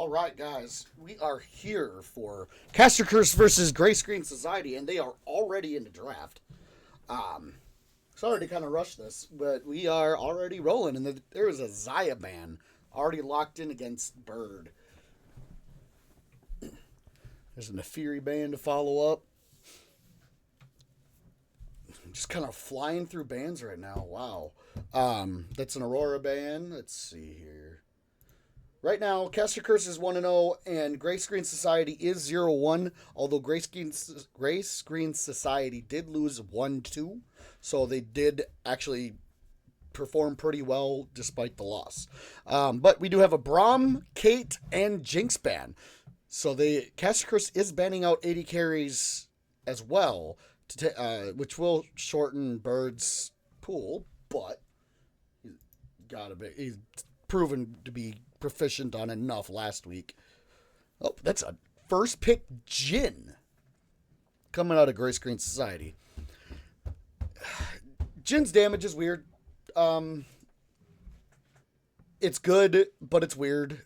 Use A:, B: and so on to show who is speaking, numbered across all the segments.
A: All right, guys, we are here for Caster Curse versus Gray Screen Society, and they are already in the draft. Sorry to kind of rush this, but we are already rolling, and there is a Zaya ban already locked in against Bird. There's a Nefiri ban to follow up. Just kind of flying through bans right now. Wow. That's an Aurora ban. Let's see here. Right now, Caster Curse is 1-0, and Gray Screen Society is 0-1, although Gray Screen Society did lose 1-2, so they did actually perform pretty well despite the loss. But we do have a Braum, Kate, and Jinx ban. So the Caster Curse is banning out 80 carries as well, which will shorten Bird's pool, but he's proven to be proficient on enough last week. Oh, that's a first pick Jin coming out of Gray Screen Society. Jin's damage is weird. It's good, but it's weird.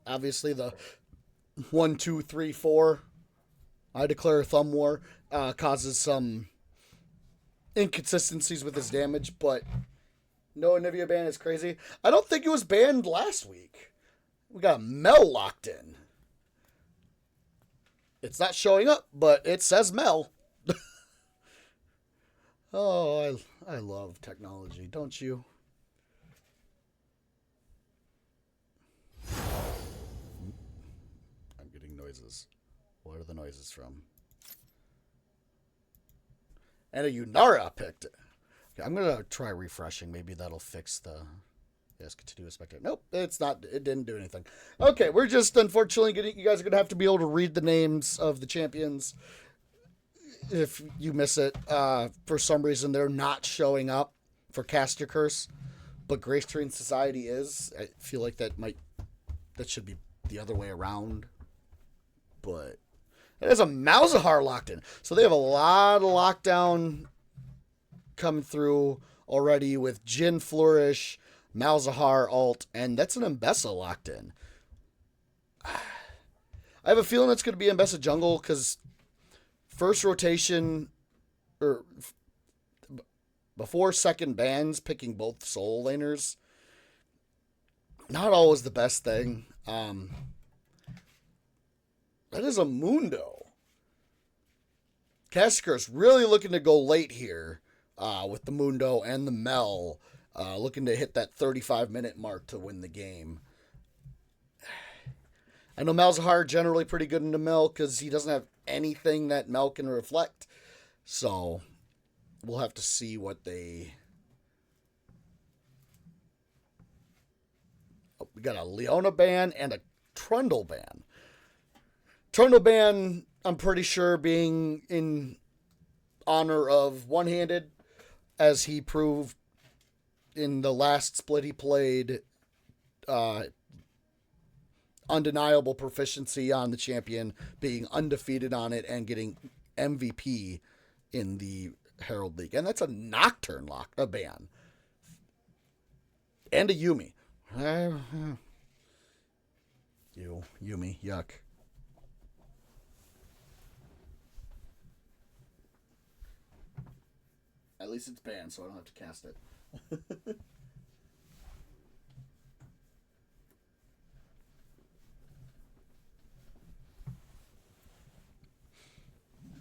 A: Obviously, the 1, 2, 3, 4, I declare a thumb war, causes some inconsistencies with his damage, but no Anivia ban is crazy. I don't think it was banned last week. We got Mel locked in. It's not showing up, but it says Mel. Oh, I love technology, don't you? I'm getting noises. What are the noises from? And a Yunara picked it. Okay, I'm going to try refreshing. Maybe that'll fix the... Yes, continue to spectate. Nope, it's not. It didn't do anything. Okay, we're just unfortunately you guys are going to have to be able to read the names of the champions if you miss it. For some reason, they're not showing up for Caster Curse, but Gray Screen Society is. I feel like that should be the other way around. But there's a Malzahar locked in. So they have a lot of lockdown coming through already with Jin Flourish, Malzahar alt, and that's an Mbessa locked in. I have a feeling it's going to be Mbessa jungle because first rotation or before second bans, picking both soul laners, not always the best thing. That is a Mundo. Caster Curse really looking to go late here with the Mundo and the Mel. Looking to hit that 35-minute mark to win the game. I know Malzahar generally pretty good in the Mel because he doesn't have anything that Mel can reflect. So we'll have to see what they... Oh, we got a Leona ban and a Trundle ban. Trundle ban, I'm pretty sure, being in honor of one-handed, as he proved in the last split he played, undeniable proficiency on the champion, being undefeated on it, and getting MVP in the Herald League. And that's a Nocturne a ban. And a Yumi. Yumi, yuck. At least it's banned, so I don't have to cast it.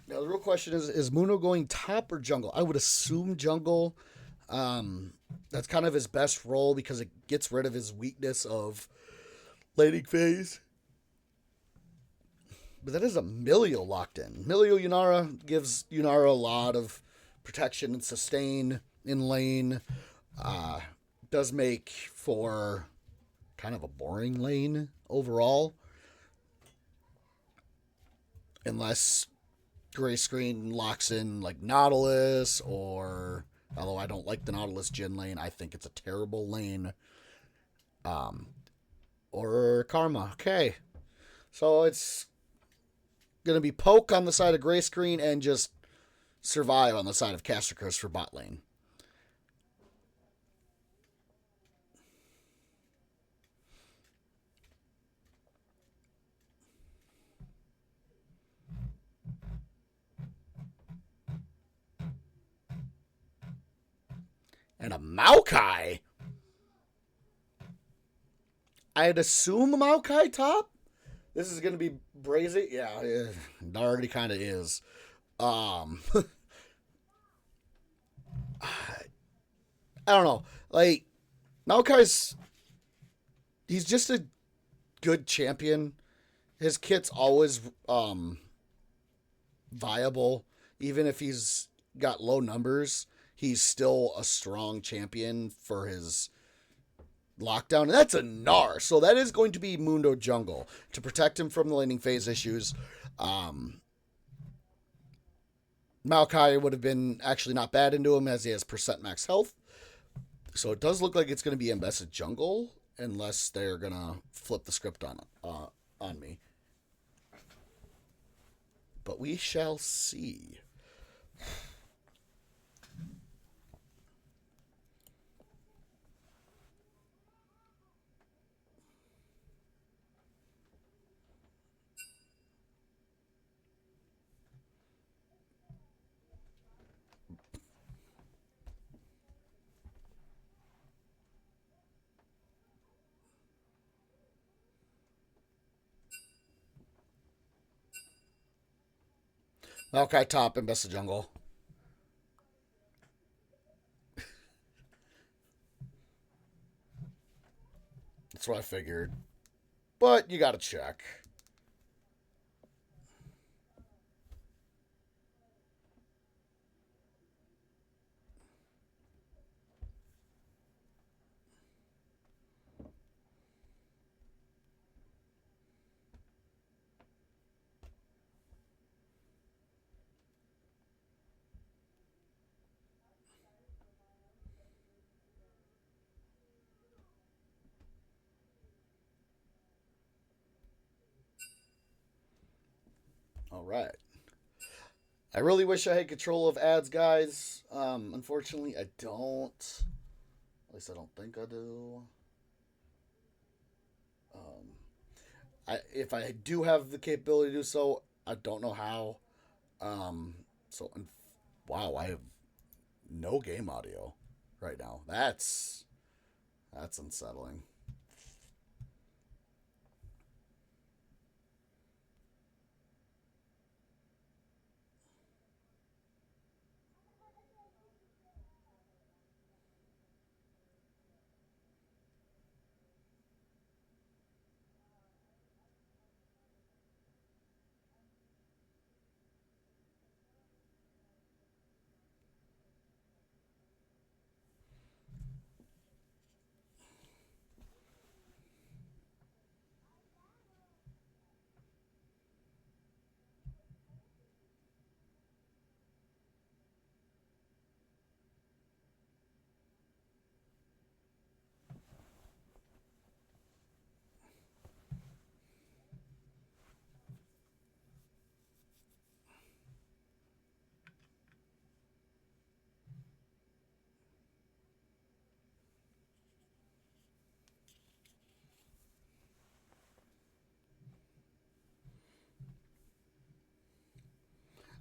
A: Now, the real question is Muno going top or jungle? I would assume jungle. That's kind of his best role because it gets rid of his weakness of laning phase. But that is a Milio locked in. Milio Yunara gives Yunara a lot of protection and sustain in lane. Does make for kind of a boring lane overall. Unless Gray Screen locks in like Nautilus, or although I don't like the Nautilus Jin lane, I think it's a terrible lane. Or Karma. Okay. So it's going to be poke on the side of Gray Screen and just survive on the side of Caster Curse for bot lane. And a Maokai. I'd assume a Maokai top. This is going to be brazy. Yeah, it already kind of is. I don't know. Like, Maokai's, he's just a good champion. His kit's always viable. Even if he's got low numbers, he's still a strong champion for his lockdown. And that's a Gnar. So that is going to be Mundo Jungle to protect him from the laning phase issues. Maokai would have been actually not bad into him as he has percent max health. So it does look like it's going to be invested jungle unless they're going to flip the script on me. But we shall see. Maokai top and best of jungle. That's what I figured. But you got to check. All right. I really wish I had control of ads, guys. Unfortunately, I don't. At least I don't think I do. If I do have the capability to do so, I don't know how. So, wow, I have no game audio right now. That's unsettling.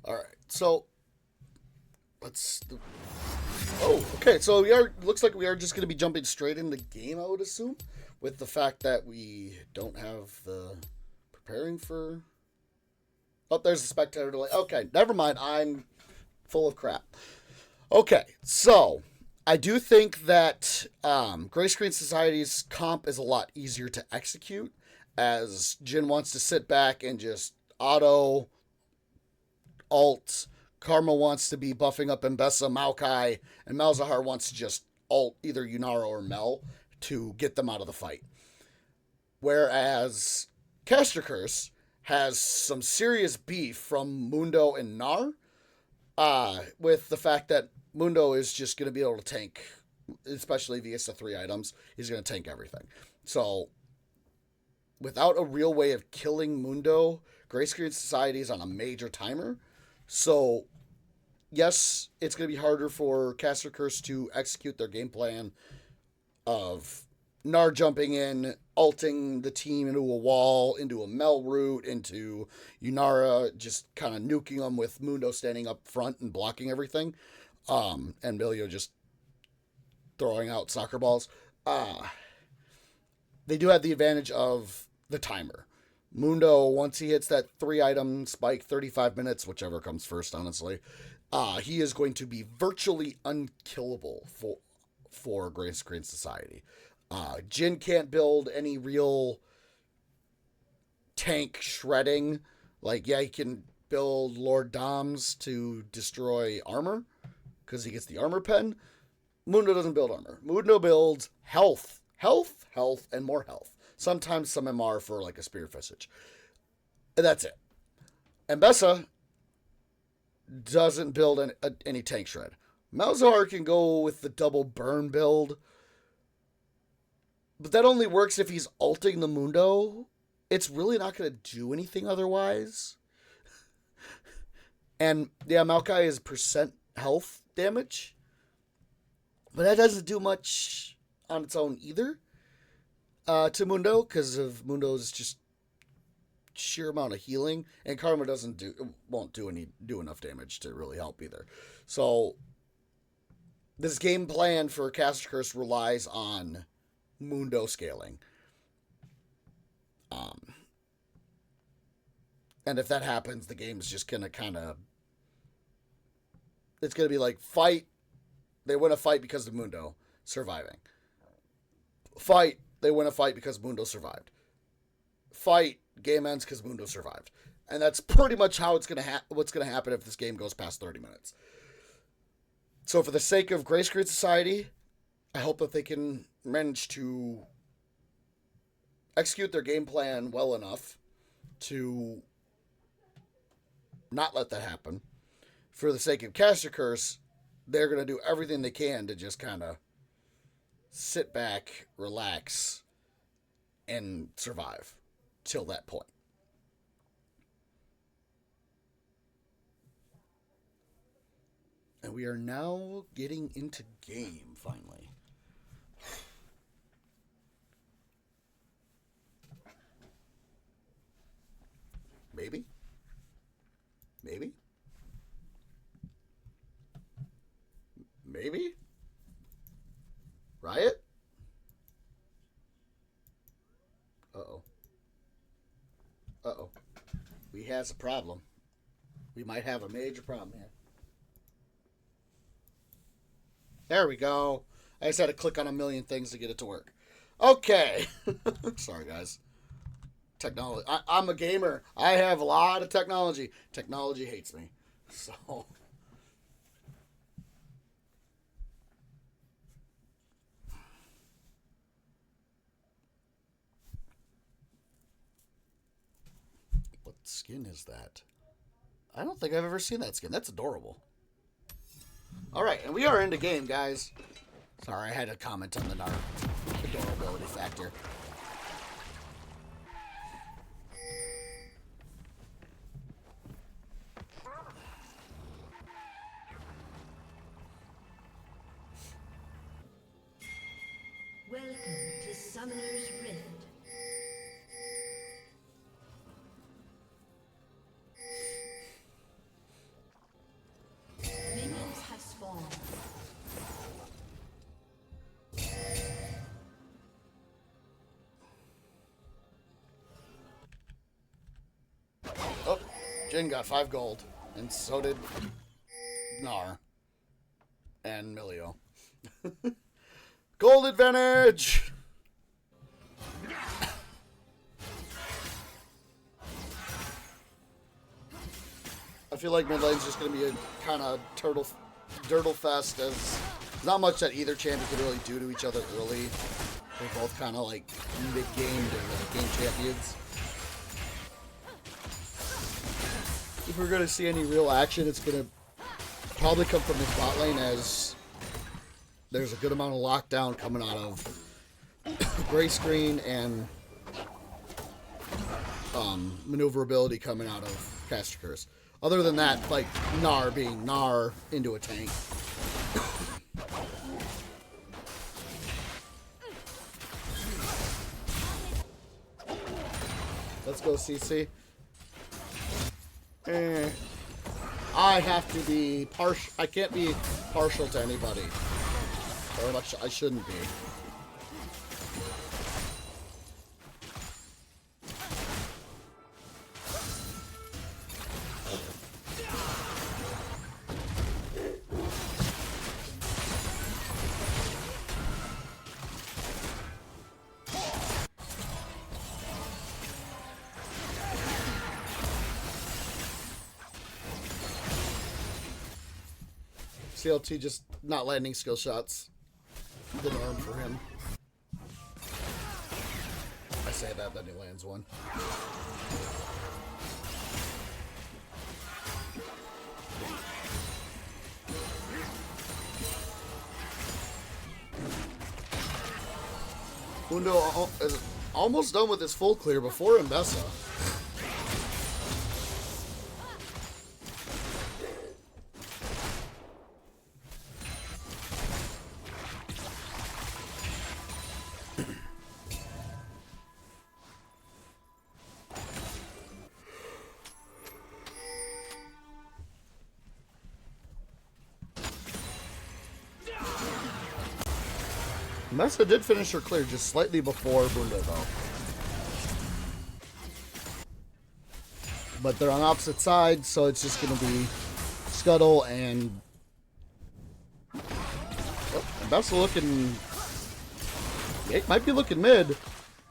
A: All right, so let's. Oh, okay. So we are. Looks like we are just going to be jumping straight into game. I would assume, with the fact that we don't have the preparing for. Oh, there's a spectator delay. Okay, never mind. I'm full of crap. Okay, so I do think that Gray Screen Society's comp is a lot easier to execute, as Jin wants to sit back and just auto alt. Karma wants to be buffing up Mbessa, Maokai, and Malzahar wants to just alt either Yunara or Mel to get them out of the fight. Whereas Caster Curse has some serious beef from Mundo and Gnar, with the fact that Mundo is just going to be able to tank, especially the ISA 3 items. He's going to tank everything. So, without a real way of killing Mundo, Gray Screen Society is on a major timer. So, yes, it's going to be harder for Caster Curse to execute their game plan of Gnar jumping in, ulting the team into a wall, into a Mel route, into Yunara just kind of nuking them with Mundo standing up front and blocking everything. And Milio just throwing out soccer balls. They do have the advantage of the timer. Mundo, once he hits that 3-item spike, 35 minutes, whichever comes first, honestly, he is going to be virtually unkillable for Gray Screen Society. Jin can't build any real tank shredding. Like, yeah, he can build Lord Doms to destroy armor, because he gets the armor pen. Mundo doesn't build armor. Mundo builds health, and more health. Sometimes some MR for like a spear visage. And that's it. And Bessa doesn't build any tank shred. Malzahar can go with the double burn build. But that only works if he's ulting the Mundo. It's really not going to do anything otherwise. And yeah, Maokai is percent health damage. But that doesn't do much on its own either. To Mundo, because of Mundo's just sheer amount of healing, and Karma won't do enough damage to really help either. So this game plan for Caster Curse relies on Mundo scaling. And if that happens, the game is just gonna it's gonna be like fight. They win a fight because of Mundo surviving. Fight. They win a fight because Mundo survived. Fight, game ends because Mundo survived. And that's pretty much how it's what's going to happen if this game goes past 30 minutes. So for the sake of Gray Screen Society, I hope that they can manage to execute their game plan well enough to not let that happen. For the sake of Caster Curse, they're going to do everything they can to just kind of sit back, relax, and survive till that point. And we are now getting into game, finally. Maybe? Maybe? Maybe? Riot? Uh-oh. Uh-oh. We has a problem. We might have a major problem here. There we go. I just had to click on a million things to get it to work. Okay. Sorry, guys. Technology. I'm a gamer. I have a lot of technology. Technology hates me. So... skin is that? I don't think I've ever seen that skin. That's adorable. Alright, and we are into game, guys. Sorry, I had to comment on the adorability factor.
B: Welcome to Summoner's Rift.
A: Oh, Jin got 5 gold, and so did Gnar and Milio. Gold advantage! I feel like mid lane's just going to be a kind of dirtle fest, as there's not much that either champion can really do to each other early. They're both kind of like mid-game to game champions. If we're going to see any real action, it's going to probably come from the bot lane, as there's a good amount of lockdown coming out of Gray Screen and maneuverability coming out of Caster Curse. Other than that, like Gnar being Gnar into a tank. Let's go, CC. I have to be partial. I can't be partial to anybody. Or I shouldn't be. CLT just not landing skill shots. The norm for him. I say that, then he lands one. Mundo is almost done with his full clear before Mbessa. Mesa did finish her clear just slightly before Mundo, though. But they're on opposite sides, so it's just going to be Scuttle and... Oh, Mesa looking... It might be looking mid.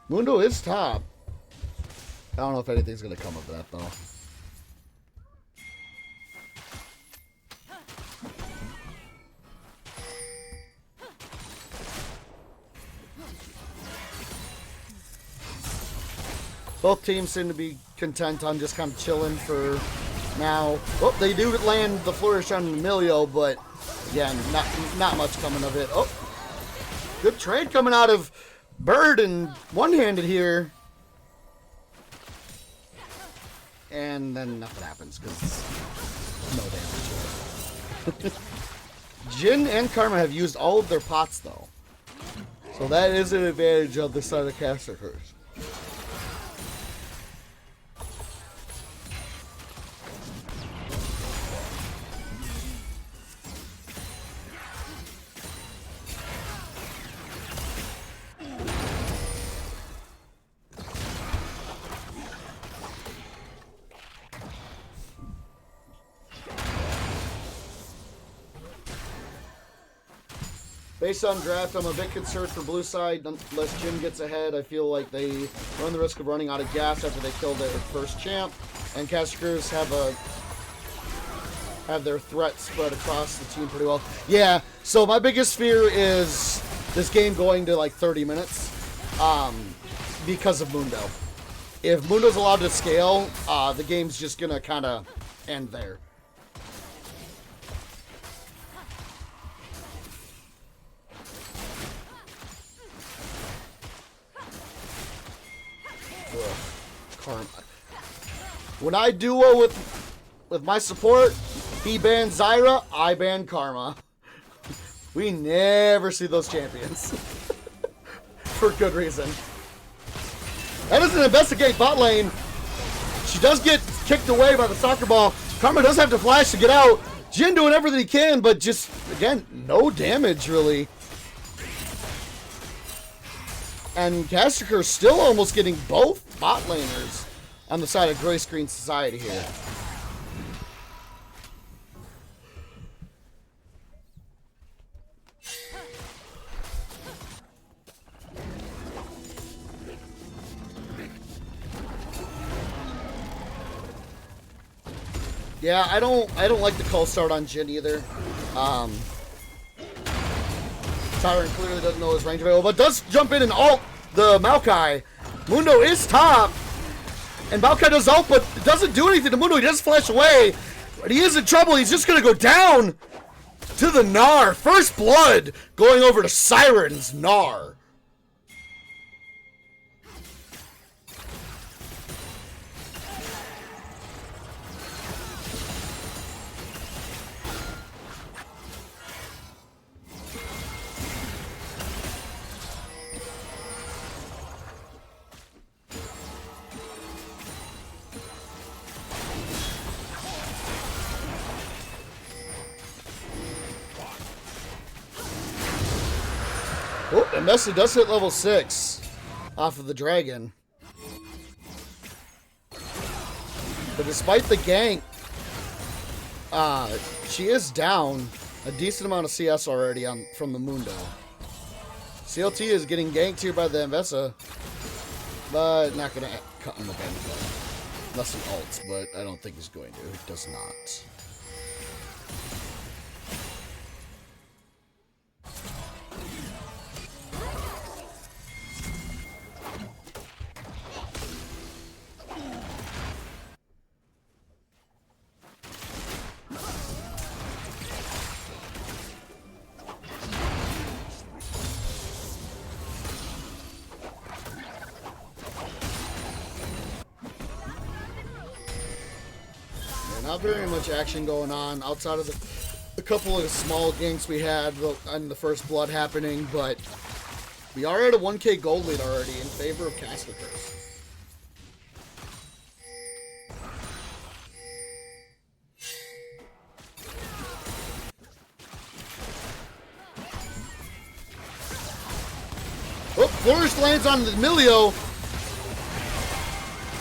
A: Mundo is top. I don't know if anything's going to come of that, though. Both teams seem to be content on just kind of chilling for now. Oh, they do land the flourish on Emilio, but again, not much coming of it. Oh, good trade coming out of Bird and one-handed here. And then nothing happens because no damage. Jin and Karma have used all of their pots, though. So that is an advantage of the side of caster curse. Based on draft, I'm a bit concerned for blue side. Unless Jin gets ahead, I feel like they run the risk of running out of gas after they kill their first champ. And casters have their threat spread across the team pretty well. Yeah, so my biggest fear is this game going to like 30 minutes because of Mundo. If Mundo's allowed to scale, the game's just going to kind of end there. Karma. When I duo with my support, he bans Zyra, I ban Karma. We never see those champions. For good reason. That doesn't investigate bot lane. She does get kicked away by the soccer ball. Karma does have to flash to get out. Jin doing everything he can, but just, again, no damage really. And Castiker still almost getting both bot laners on the side of Gray Screen Society here. Yeah, I don't like the call start on Jin either. Tyrant clearly doesn't know his range available, but does jump in and ult the Maokai. Mundo is top, and Maokai does ult, but it doesn't do anything to Mundo. He does flash away, but he is in trouble. He's just going to go down to the Gnar. First blood going over to Siren's Gnar. Messi does hit level 6 off of the dragon. But despite the gank, she is down a decent amount of CS already from the Mundo. CLT is getting ganked here by the Ambessa, but not going to cut him again. Unless he ults, but I don't think he's going to. He does not. Not very much action going on outside of the couple of small ganks we had on the first blood happening, but we are at a 1k gold lead already in favor of Castle Curse. Oh, Flourish lands on the Emilio,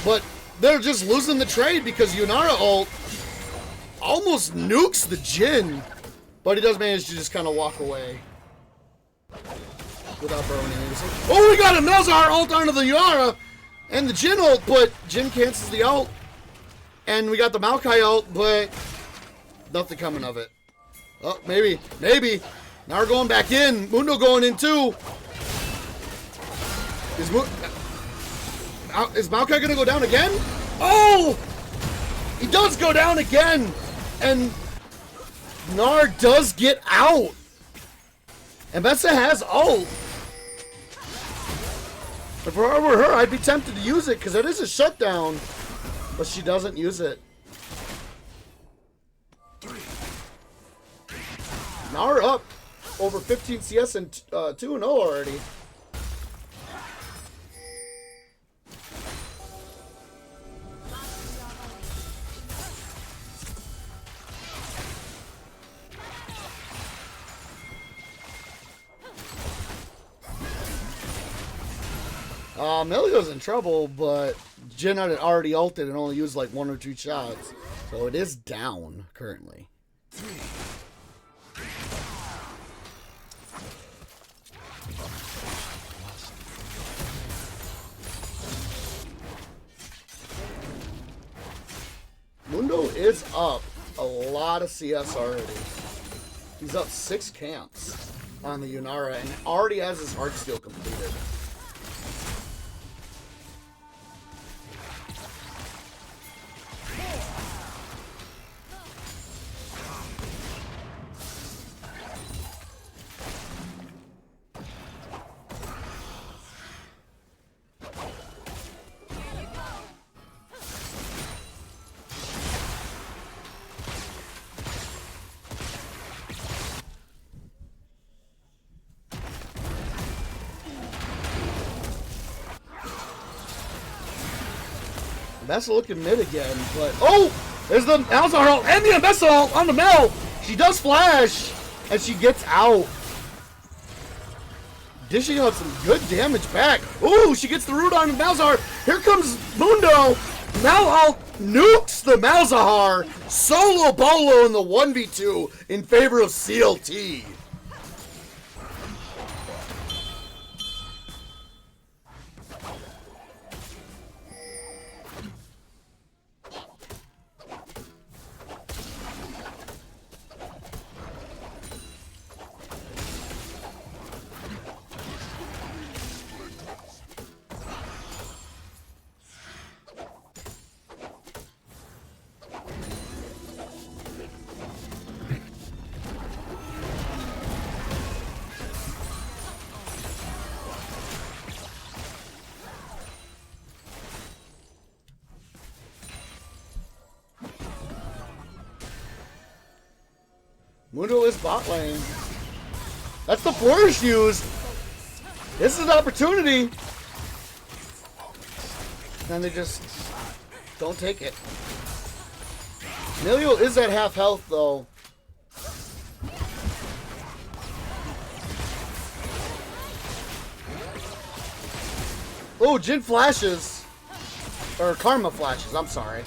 A: but they're just losing the trade because Yunara ult almost nukes the Jhin, but he does manage to just kind of walk away without burning anything. Oh, we got a Melzar ult onto the Yunara and the Jhin ult, but Jhin cancels the ult. And we got the Maokai ult, but nothing coming of it. Oh, maybe. Now we're going back in. Mundo going in too. Is Maokai going to go down again? Oh! He does go down again! And Gnar does get out! And Bessa has ult! If I were her, I'd be tempted to use it because it is a shutdown. But she doesn't use it. Gnar up over 15 CS and 2-0 already. Melio's in trouble, but Jhin had already ulted and only used like 1 or 2 shots. So it is down currently. Mundo is up a lot of CS already. He's up 6 camps on the Yunara and already has his Heartsteel completed. Ambessa looking mid again, but oh! There's the Malzahar ult and the Ambessa ult on the Mel! She does flash! And she gets out. Dishing out some good damage back. Ooh, she gets the root on the Malzahar. Here comes Mundo! Mal ult nukes the Malzahar! Solo Bolo in the 1v2 in favor of CLT. Mundo is bot lane. That's the flourish used. This is an opportunity. And they just don't take it. Emilio is at half health though. Oh, Jin flashes. Or Karma flashes, I'm sorry.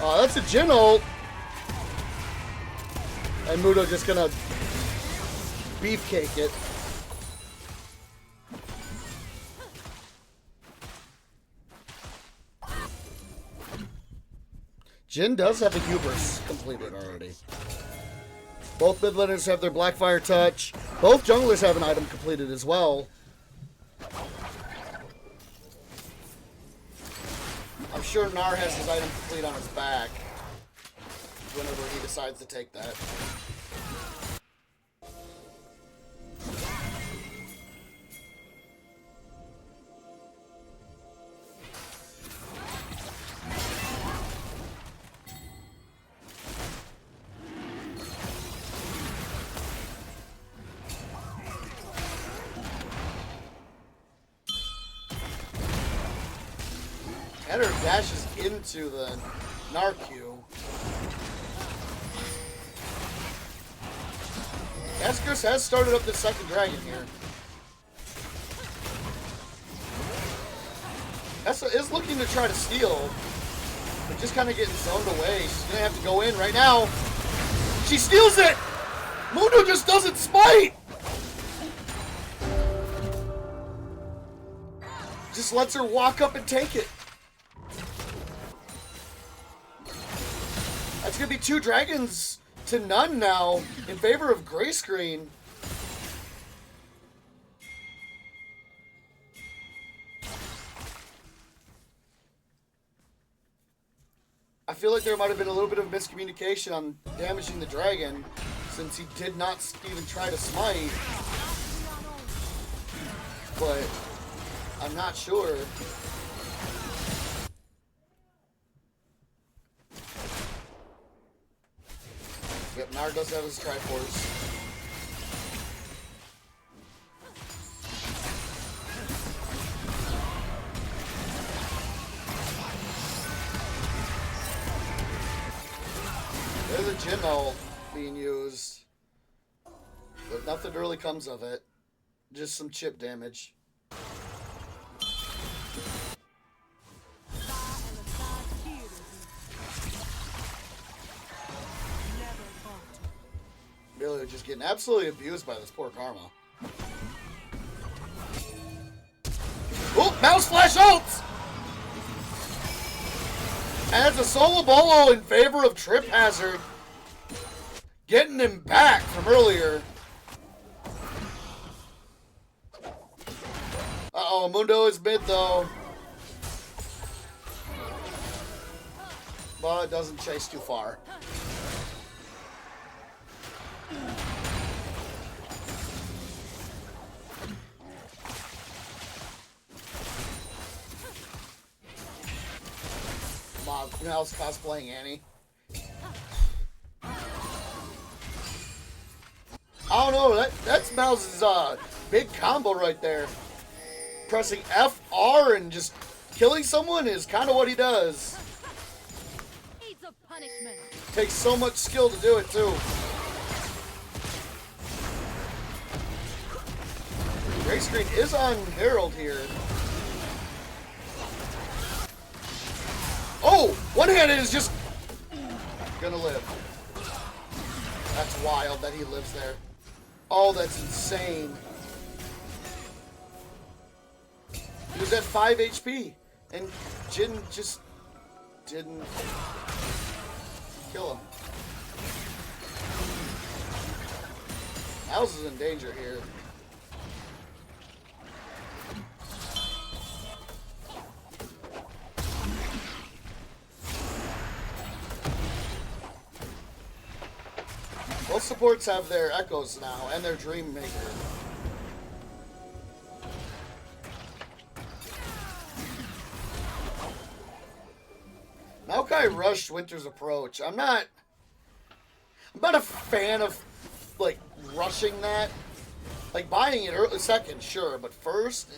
A: Oh, that's a Jin ult. And Mudo just gonna beefcake it. Jin does have a hubris completed already. Both mid laners have their Blackfire touch. Both junglers have an item completed as well. I'm sure Gnar has his item complete on his back whenever he decides to take that. Header dashes into the Narq. Eskers has started up the second dragon here. Essa is looking to try to steal, but just kind of getting zoned away. She's going to have to go in right now. She steals it! Mundo just doesn't smite! Just lets her walk up and take it. That's going to be 2 dragons to none now in favor of Gray Screen. I feel like there might have been a little bit of miscommunication on damaging the dragon since he did not even try to smite. But I'm not sure. Yep, Gnar does have his Triforce. There's a Jin ult being used, but nothing really comes of it. Just some chip damage. Really just getting absolutely abused by this poor Karma. Oh, mouse flash ults! And it's a solo bolo in favor of Trip Hazard. Getting him back from earlier. Uh-oh, Mundo is mid though. But it doesn't chase too far. Mouse cosplaying Annie. I don't know, that's Mouse's big combo right there. Pressing FR and just killing someone is kind of what he does. Takes so much skill to do it too. Gray Screen is on Herald here. Oh! One-handed is just gonna live. That's wild that he lives there. Oh, that's insane. He was at 5 HP, and Jin just didn't kill him. House is in danger here. Both supports have their Echoes now, and their Dream Maker. Maokai rushed Winter's Approach. I'm not a fan of, like, rushing that. Like, buying it early, second, sure, but first,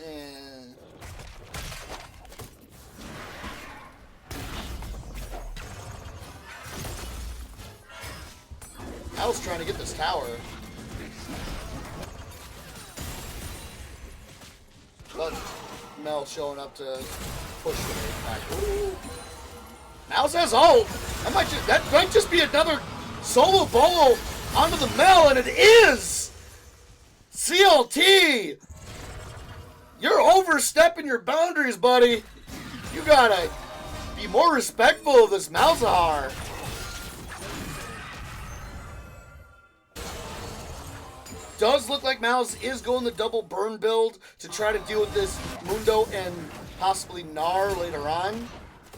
A: I was trying to get this tower. Mel showing up to push the wave back. Ooh. Mouse has ult. That might just be another solo bolo onto the Mel, and it is! CLT! You're overstepping your boundaries, buddy. You gotta be more respectful of this Malzahar. Does look like Mouse is going the double burn build to try to deal with this Mundo and possibly Gnar later on.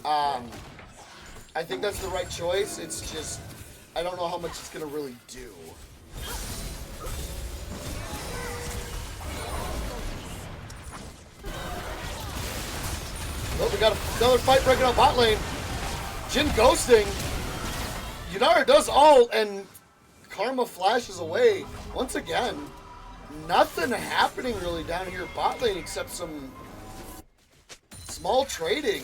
A: I think that's the right choice. It's just, I don't know how much it's going to really do. Well, we got another fight breaking out bot lane. Jhin ghosting. Yunara does ult, and Karma flashes away. Once again, nothing happening really down here bot lane except some small trading.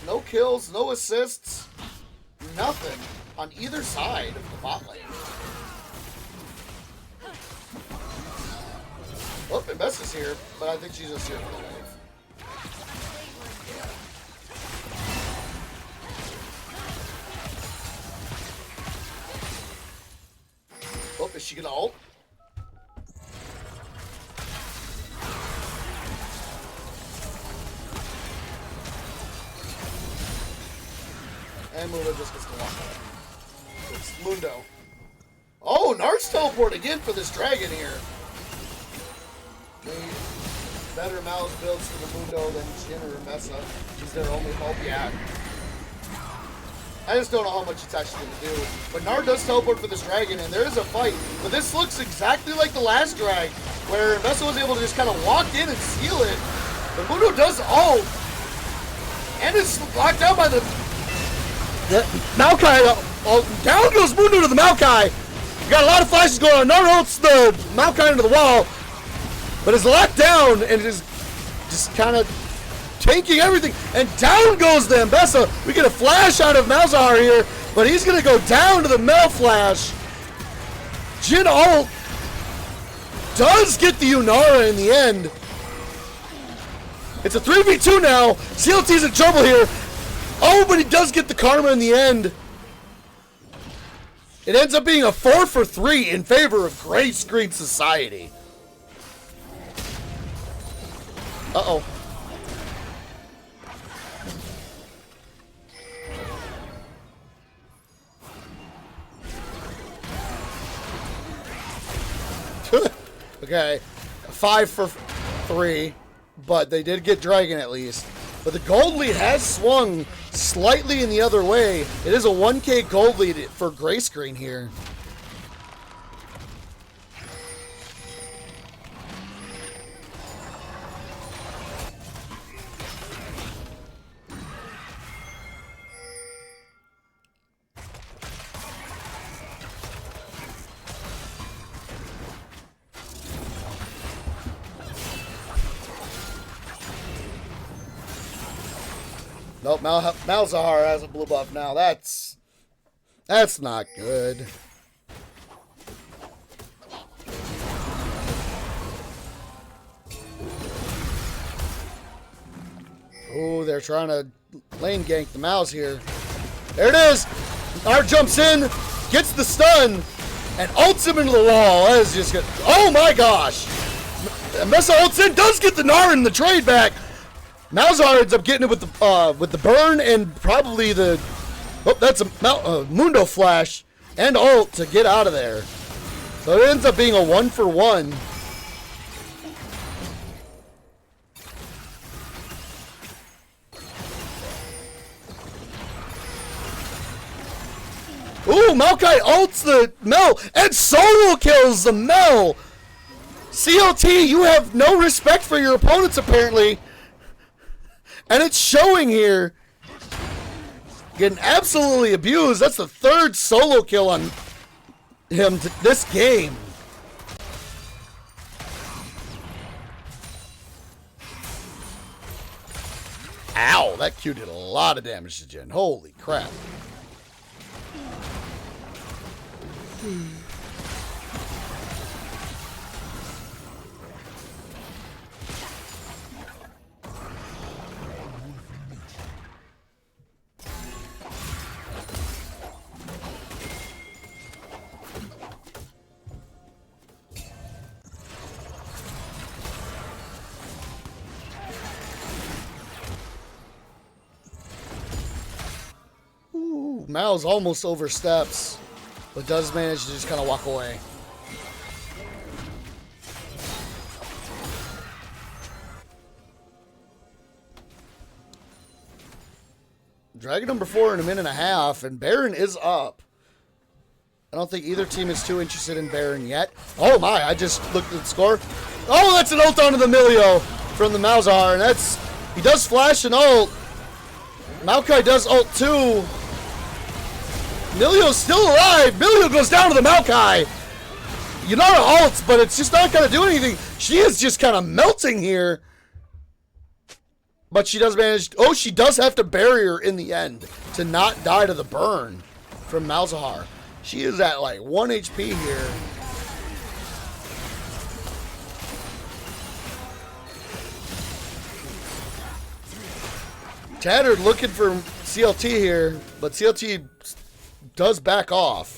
A: No kills, no assists, nothing on either side of the bot lane. Oh, and Bess is here, but I think she's just here for the wave. Oh, is she gonna ult? And Mundo just gets to walk away. It's Mundo. Oh, Gnar's teleporting in for this dragon here. Better mouse builds for the Mundo than Jhin or Mesa. He's their only hope. Yeah. I just don't know how much it's actually going to do. But Gnar does teleport for this dragon, and there is a fight. But this looks exactly like the last drag, where Mesa was able to just kind of walk in and seal it. But Mundo does ult. And it's locked down by the Maokai. Down goes Mundo to the Maokai. You got a lot of flashes going on. Gnar ults the Maokai into the wall. But it's locked down and is just kind of tanking everything. And down goes the Mbessa. We get a flash out of Malzahar here, but he's going to go down to the Mel flash. Jhin ult does get the Yunara in the end. It's a 3v2 now. CLT's in trouble here. Oh, but he does get the Karma in the end. It ends up being a 4-for-3 in favor of Gray Screen Society. Uh-oh. Okay. 5-for-3, but they did get Dragon at least. But the gold lead has swung slightly in the other way. It is a 1K gold lead for Gray Screen here. Nope, Malzahar has a blue buff now. That's not good. Oh, they're trying to lane gank the mouse here. There it is. R jumps in, gets the stun, and ults him into the wall. That is just good. Oh my gosh. Mesa ults in, does get the Gnar in the trade back. Malzahar ends up getting it with the burn and probably the... Oh, that's a Mundo flash and ult to get out of there. So it ends up being a 1-for-1. Ooh, Maokai ults the Mel and solo kills the Mel. CLT, you have no respect for your opponents apparently. And it's showing here. Getting absolutely abused. That's the third solo kill on him this game. Ow, that Q did a lot of damage to Jhin. Holy crap. Mal's almost oversteps, but does manage to just kind of walk away. Dragon number 4 in a minute and a half, and Baron is up. I don't think either team is too interested in Baron yet. Oh my, I just looked at the score. Oh, that's an ult onto the Milio from the Malzahar, and that's, he does flash an ult. Maokai does ult too. Milio's still alive. Milio goes down to the Maokai. Yunara ults, but it's just not going to do anything. She is just kind of melting here. But she does manage... Oh, she does have to bury her in the end to not die to the burn from Malzahar. She is at like 1 HP here. Tattered looking for CLT here, but CLT does back off.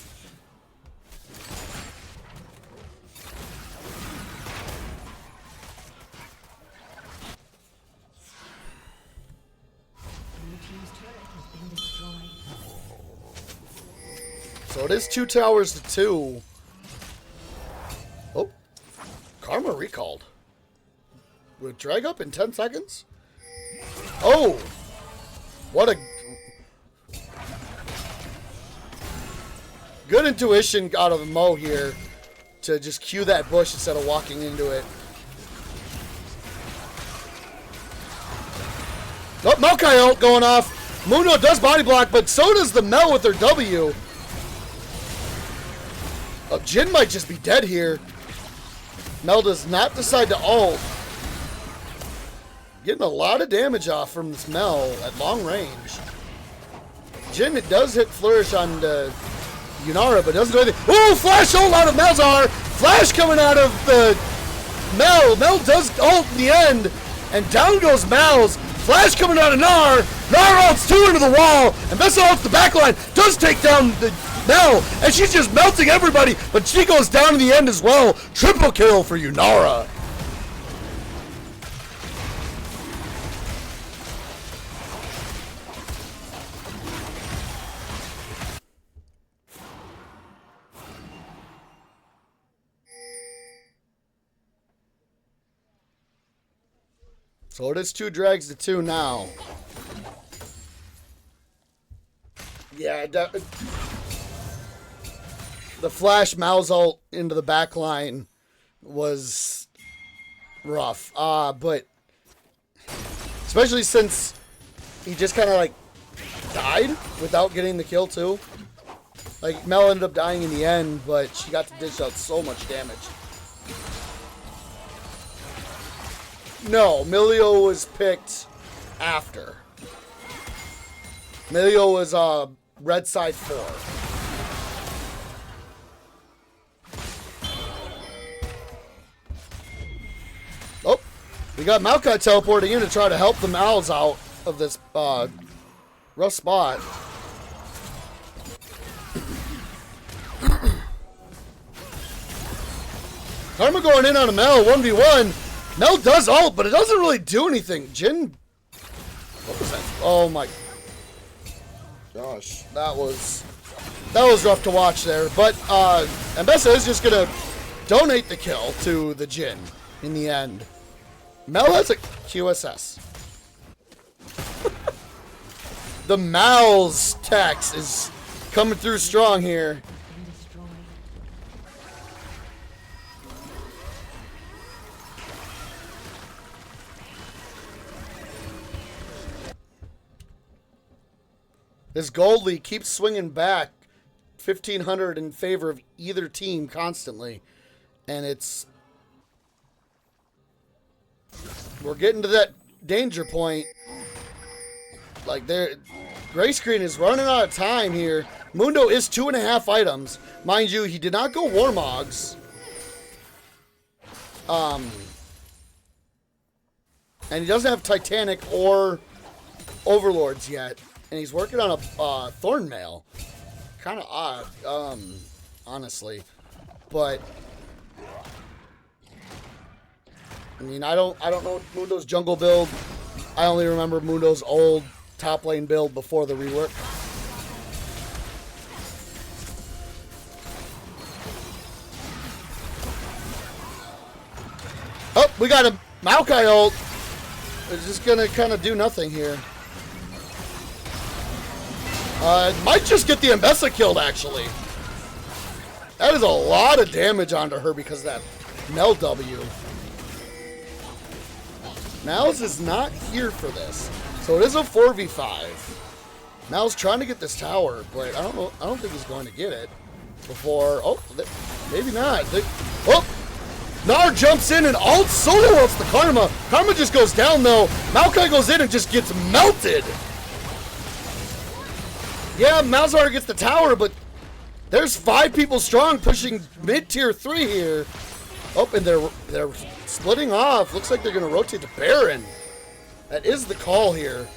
A: So it is 2 towers to 2. Oh, Karma recalled. Would drag up in 10 seconds? Oh, what a good intuition out of Mo here to just cue that bush instead of walking into it. Oh, Maokai ult going off. Mundo does body block, but so does the Mel with their W. Oh, Jin might just be dead here. Mel does not decide to ult. Getting a lot of damage off from this Mel at long range. Jin, it does hit Flourish on Yunara, but doesn't do anything. Oh, flash ult out of Malzahar. Flash coming out of the Mel. Mel does ult in the end, and down goes Mal's. Flash coming out of Nar. Nar ults 2 into the wall, and Vessel ults the backline. Does take down the Mel, and she's just melting everybody, but she goes down in the end as well. Triple kill for Yunara. So it is 2 drags to 2 now. Yeah, the flash Mal's ult into the back line was rough. But especially since he just kind of like died without getting the kill too. Like Mel ended up dying in the end, but she got to dish out so much damage. No, Milio was picked after. Milio was red side 4. Oh, we got Maokai teleporting in to try to help the Mals out of this rough spot. Karma going in on a Mel, 1v1. Mel does ult, but it doesn't really do anything. Jin, what was that? Oh my gosh, that was rough to watch there. But Mbessa is just gonna donate the kill to the Jin in the end. Mel has a QSS. The Mal's tax is coming through strong here. This gold lead keeps swinging back 1,500 in favor of either team constantly. And we're getting to that danger point. Like Gray Screen is running out of time here. Mundo is 2.5 items. Mind you, he did not go Warmogs. And he doesn't have Titanic or Overlords yet. And he's working on a Thornmail. Kind of odd, honestly. But I mean, I don't know Mundo's jungle build. I only remember Mundo's old top lane build before the rework. Oh, we got a Maokai ult. It's just gonna kind of do nothing here. Might just get the Ambessa killed, actually. That is a lot of damage onto her because of that Mel W. Mal's is not here for this. So it is a 4v5. Mal's trying to get this tower, but I don't think he's going to get it before. Oh, maybe not. Oh! Gnar jumps in and ult solo ults the Karma. Karma just goes down though. Maokai goes in and just gets melted. Yeah, Malzahar gets the tower, but there's 5 people strong pushing mid-tier 3 here. Oh, and they're splitting off. Looks like they're going to rotate to Baron. That is the call here.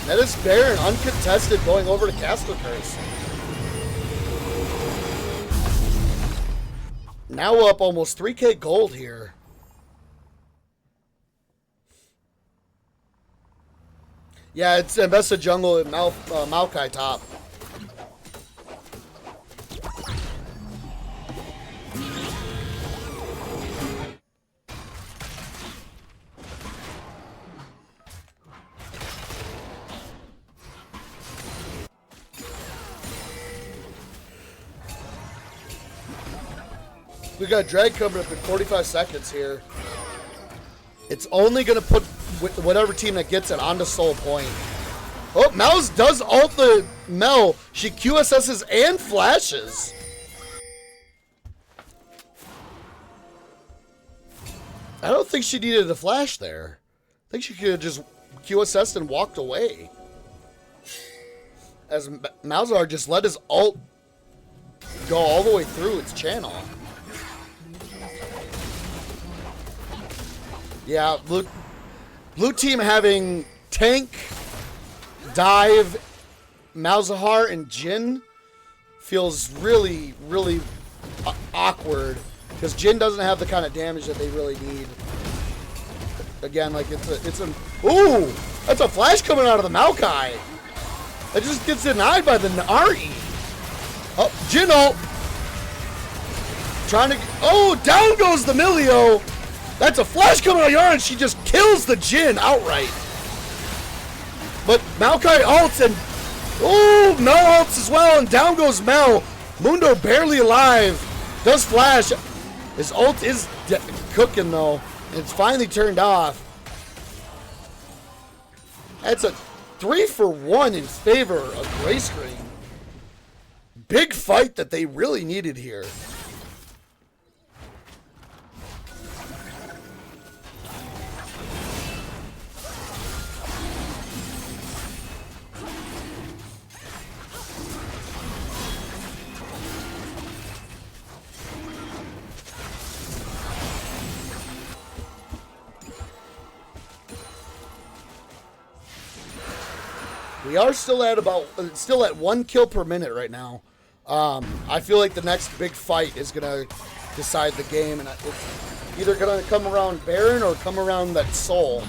A: That is Baron, uncontested, going over to Castle Curse. Now up almost 3k gold here. Yeah, it's Ambessa jungle and Maokai top. We got drag coming up in 45 seconds here. It's only going to put whatever team that gets it onto Soul Point. Oh, Mouse does ult the Mel. She QSS's and flashes. I don't think she needed a flash there. I think she could have just QSS'd and walked away. As Malzahar just let his ult go all the way through its channel. Yeah, blue team having tank, dive, Malzahar, and Jhin feels really, really awkward because Jhin doesn't have the kind of damage that they really need. Again, like it's a ooh, that's a flash coming out of the Maokai. It just gets denied by the Nari. Oh, Jhin ult. Trying to, oh, down goes the Milio. That's a flash coming out of Yara, and she just kills the Jhin outright. But Maokai ults, and oh, Mel ults as well, and down goes Mel. Mundo barely alive. Does flash. His ult is cooking though. It's finally turned off. That's a 3-for-1 in favor of Gray Screen. Big fight that they really needed here. We are still at still at 1 kill per minute right now. I feel like the next big fight is gonna decide the game, and it's either gonna come around Baron or come around that Soul.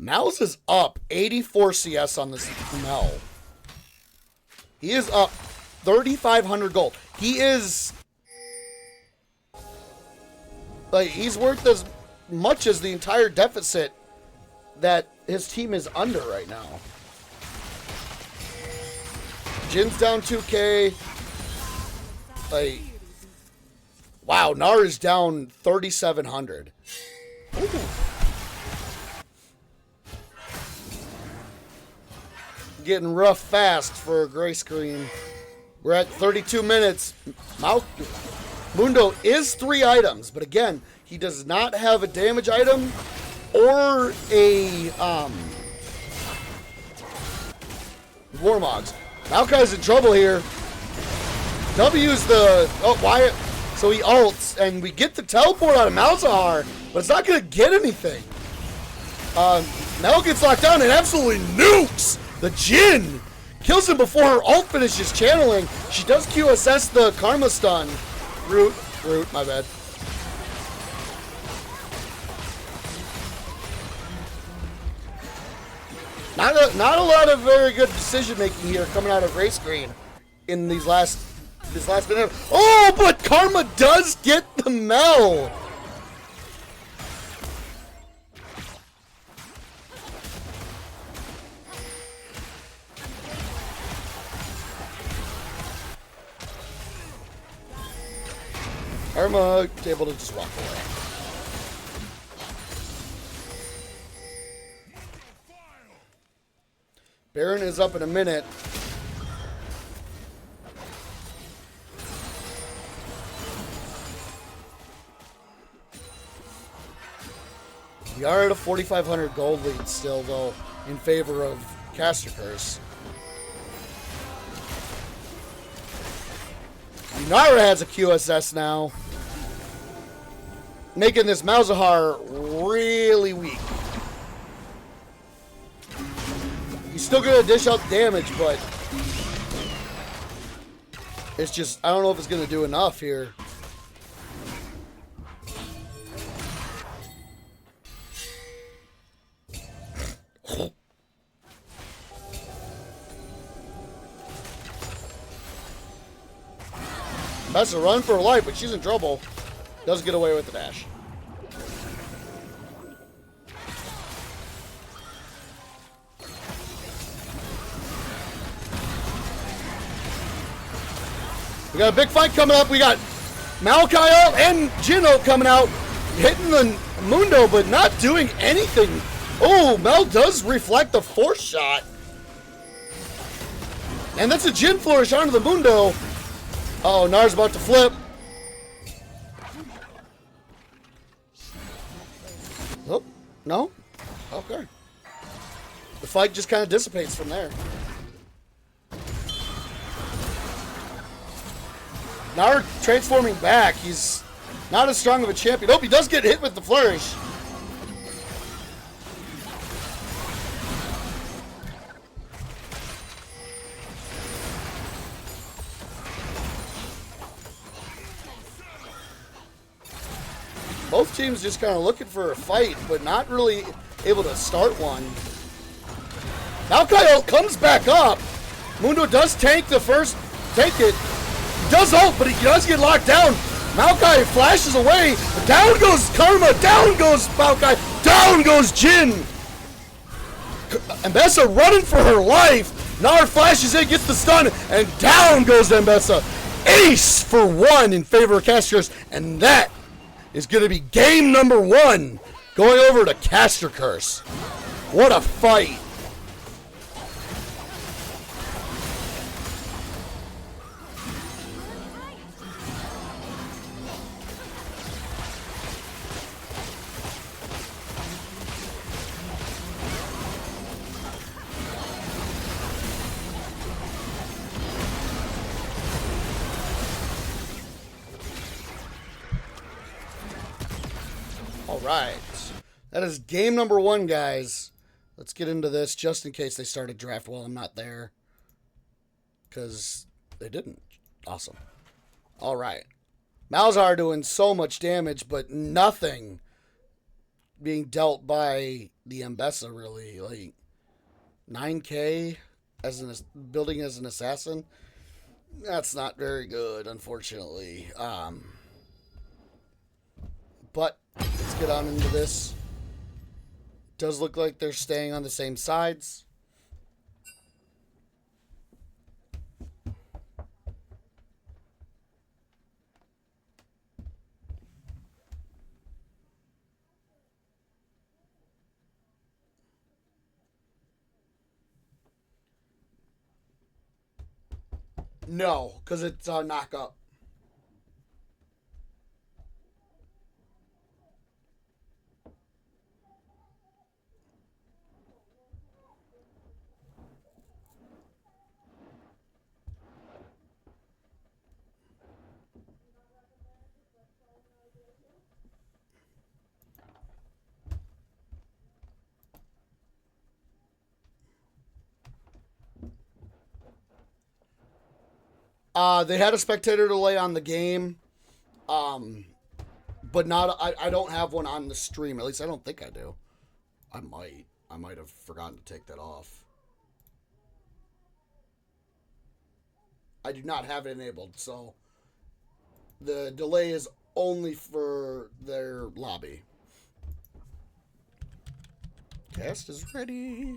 A: Mouse is up 84 CS on this Mel. He is up 3,500 gold. He is like, he's worth as much as the entire deficit that his team is under right now. Jin's down 2k. Like, wow, Gnar is down 3,700. Ooh. Getting rough fast for a Gray Screen. We're at 32 minutes. Mundo is 3 items, but again, he does not have a damage item or a Warmogs. Maokai's in trouble here. W's the... Oh, why... So he ults, and we get the teleport out of Malzahar, but it's not going to get anything. Mel gets locked down and absolutely nukes the Jhin. Kills him before her ult finishes channeling. She does QSS the Karma stun. Root, my bad. Not a lot of very good decision making here coming out of Race Green in this last minute. Oh, but Karma does get the Mel. Karma able to just walk away. Baron is up in a minute. We are at a 4,500 gold lead still, though, in favor of Caster Curse. Nara has a QSS now, making this Malzahar really weak. He's still going to dish out damage, but it's just, I don't know if it's going to do enough here. That's a run for her life, but she's in trouble. Does get away with the dash. We got a big fight coming up. We got Maokai ult and Jhin ult coming out, hitting the Mundo, but not doing anything. Oh, Mel does reflect the force shot. And that's a Jhin flourish onto the Mundo. Oh, Nar's about to flip. Oh, no? Okay. The fight just kind of dissipates from there. Nar transforming back. He's not as strong of a champion. Oh, he does get hit with the flourish. Both teams just kind of looking for a fight, but not really able to start one. Maokai ult comes back up. Mundo does tank the first, take it. He does ult, but he does get locked down. Maokai flashes away. Down goes Karma. Down goes Maokai. Down goes Jhin. Mbessa running for her life. Nar flashes in, gets the stun, and down goes Mbessa. Ace for 1 in favor of Casters, and that is going to be game number 1, going over to Caster Curse. What a fight. All right, that is game number 1, guys. Let's get into this just in case they start a draft while I'm not there, because they didn't. Awesome. All right. Malzahar doing so much damage, but nothing being dealt by the Mbessa, really. Like, 9K as building as an assassin. That's not very good, unfortunately. But let's get on into this. Does look like they're staying on the same sides. No, because it's a knock up. They had a spectator delay on the game, but not. I don't have one on the stream. At least I don't think I do. I might. I might have forgotten to take that off. I do not have it enabled, so the delay is only for their lobby. Cast is ready.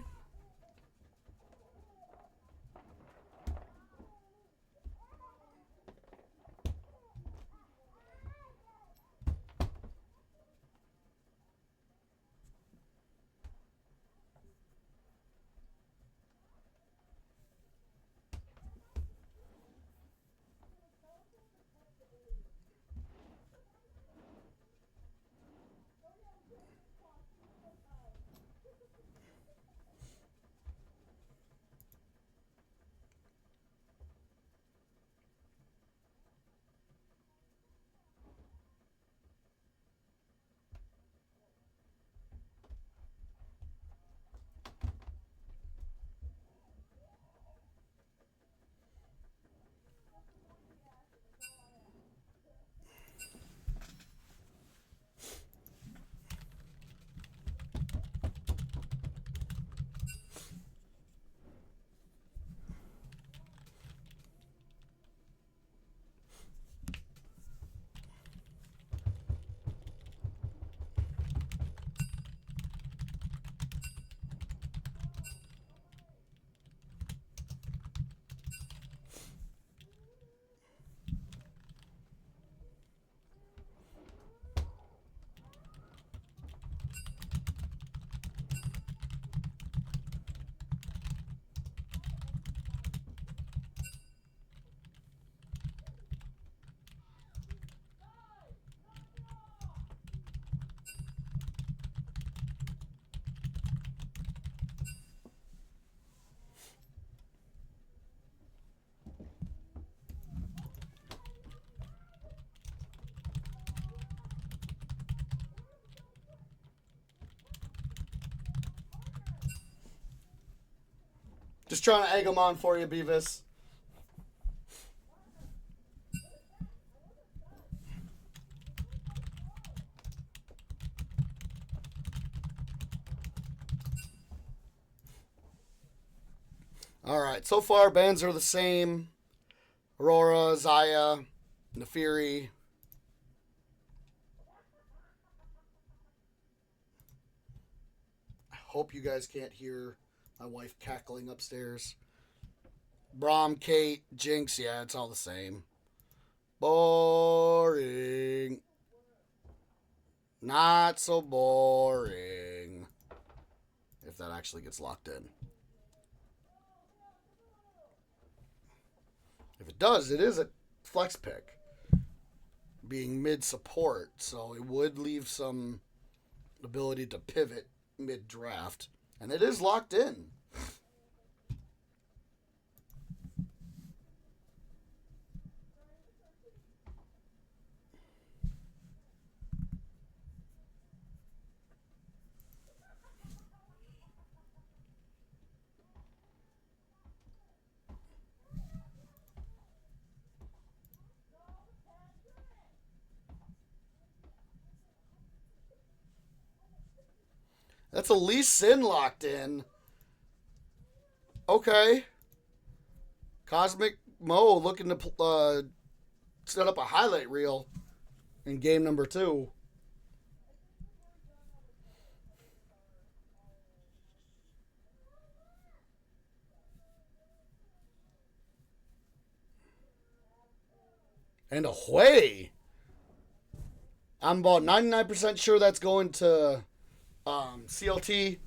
A: Just trying to egg them on for you, Beavis. Alright, so far bands are the same. Aurora, Zaya, Nefiri. I hope you guys can't hear my wife cackling upstairs. Braum, Kate, Jinx, yeah, it's all the same. Boring. Not so boring. If that actually gets locked in. If it does, it is a flex pick. Being mid support, so it would leave some ability to pivot mid draft. And it is locked in. That's a Lee Sin locked in. Okay. Cosmic Mo looking to set up a highlight reel in game number 2. And away. I'm about 99% sure that's going to CLT,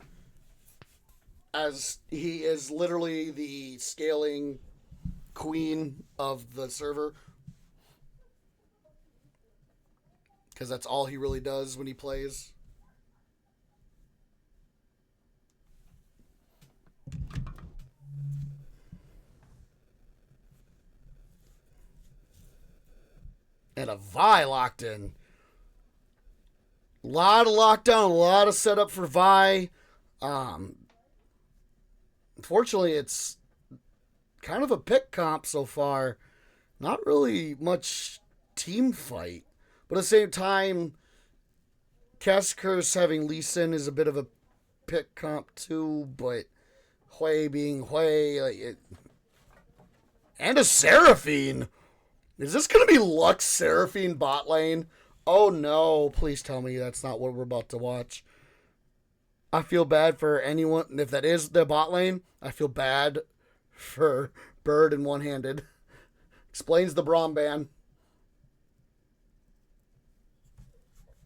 A: as he is literally the scaling queen of the server. Because that's all he really does when he plays. And a Vi locked in. A lot of lockdown, a lot of setup for Vi. Unfortunately, it's kind of a pick comp so far. not really much team fight. But at the same time, Casker's having Lee Sin is a bit of a pick comp too, but Hui being Hui, and a Seraphine. Is this going to be Lux Seraphine bot lane? Oh no, please tell me that's not what we're about to watch. I feel bad for anyone, if that is the bot lane, I feel bad for Bird and One-Handed. Explains the Braum ban.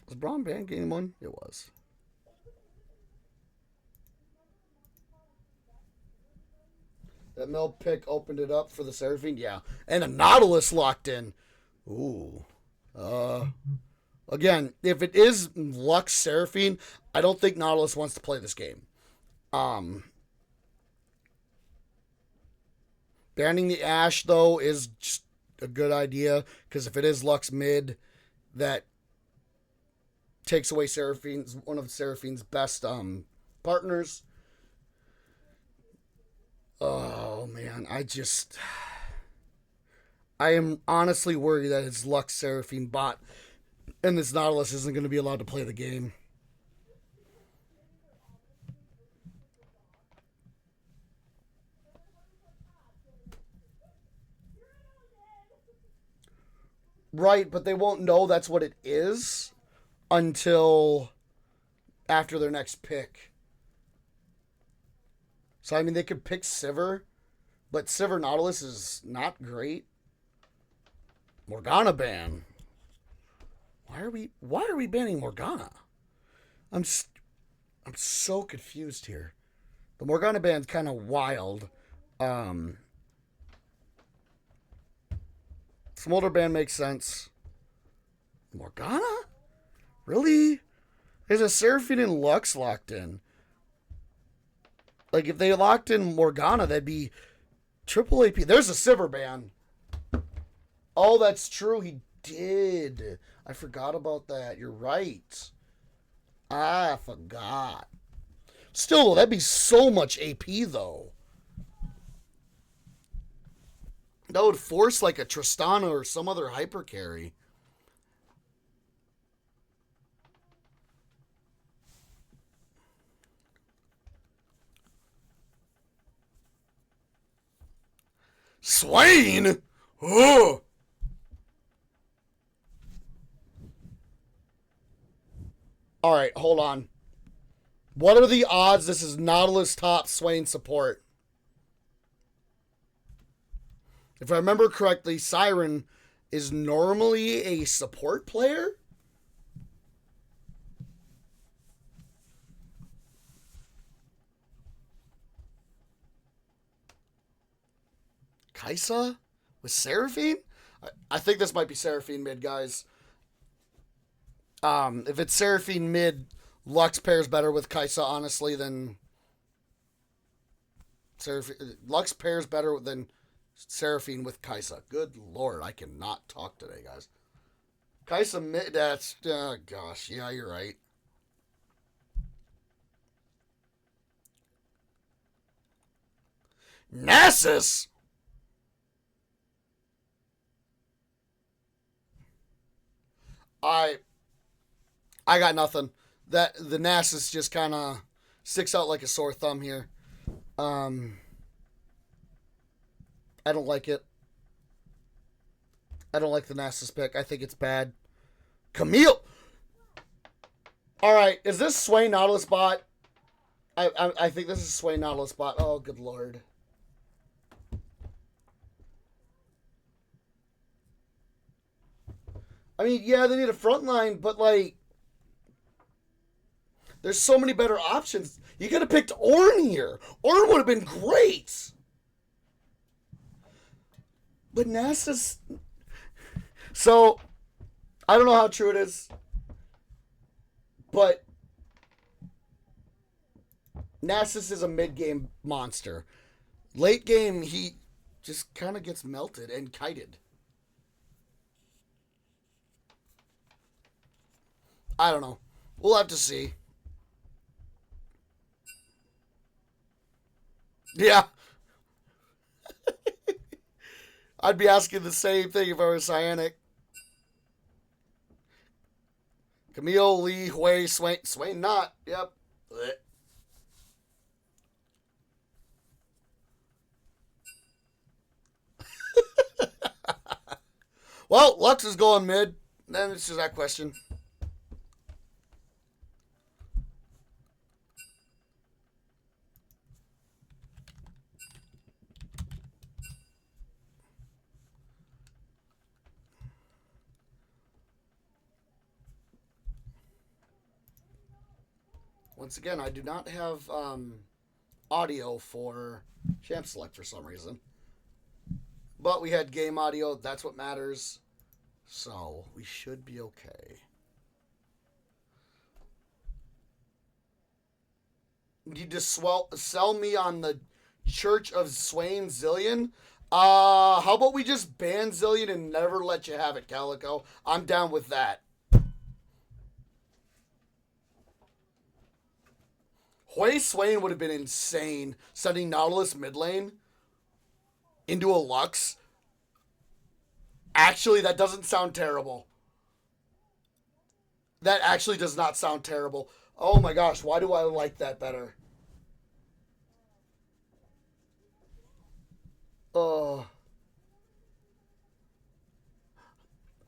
A: Was Braum ban game one? It was. That Mel pick opened it up for the Seraphine? Yeah. And a Nautilus locked in. Ooh. Again, if it is Lux Seraphine, I don't think Nautilus wants to play this game. Banning the Ashe, though, is just a good idea. Because if it is Lux mid, that takes away Seraphine's, one of Seraphine's best partners. Oh, man. I am honestly worried that it's Lux Seraphine bot and this Nautilus isn't going to be allowed to play the game. Right, but they won't know that's what it is until after their next pick. So, I mean, they could pick Sivir, but Sivir Nautilus is not great. Morgana ban. Why are we banning Morgana? I'm so confused here. The Morgana ban's kind of wild. Smolder ban makes sense. Morgana? Really? There's a Seraphine and Lux locked in. Like, if they locked in Morgana, that'd be triple AP. There's a Sivir ban. Oh, that's true. He did. I forgot about that. You're right. I forgot. Still, that'd be so much AP, though. That would force, like, a Tristana or some other hyper carry. Swain? Oh! Alright, hold on. What are the odds this is Nautilus top Swain support? If I remember correctly, Siren is normally a support player? Kaisa? With Seraphine? I think this might be Seraphine mid, guys. If it's Seraphine mid, Lux pairs better with Kaisa, honestly, than Seraphine. Lux pairs better than Seraphine with Kaisa. Good lord, I cannot talk today, guys. Kaisa mid, that's, gosh, yeah, you're right. Nasus! I got nothing. That the Nasus just kind of sticks out like a sore thumb here. I don't like it. I don't like the Nasus pick. I think it's bad. Camille. All right, is this Sway Nautilus bot? I think this is Sway Nautilus bot. Oh, good lord. I mean, yeah, they need a front line, but like, there's so many better options. You could have picked Ornn here. Ornn would have been great. But Nasus. So, I don't know how true it is, but Nasus is a mid-game monster. Late game, he just kind of gets melted and kited. I don't know. We'll have to see. Yeah. I'd be asking the same thing if I were Cyanic. Camille, Lee, Hui, Swain. Swain not. Yep. Blech. Well, Lux is going mid. Then it's just that question. Once again, I do not have audio for Champ Select for some reason. But we had game audio. That's what matters. So we should be okay. You just sell me on the Church of Swain Zillion. How about we just ban Zillion and never let you have it, Calico? I'm down with that. Hui Swain would have been insane. Sending Nautilus mid lane into a Lux. Actually, that doesn't sound terrible. That actually does not sound terrible. Oh my gosh, why do I like that better? I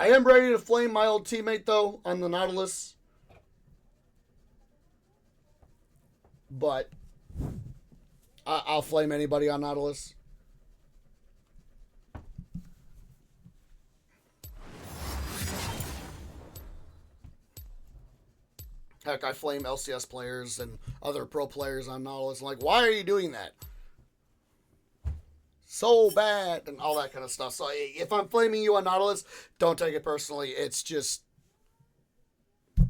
A: am ready to flame my old teammate, though, on the Nautilus. But I'll flame anybody on Nautilus. Heck, I flame LCS players and other pro players on Nautilus. I'm like, why are you doing that? So bad, and all that kind of stuff. So if I'm flaming you on Nautilus, don't take it personally. It's just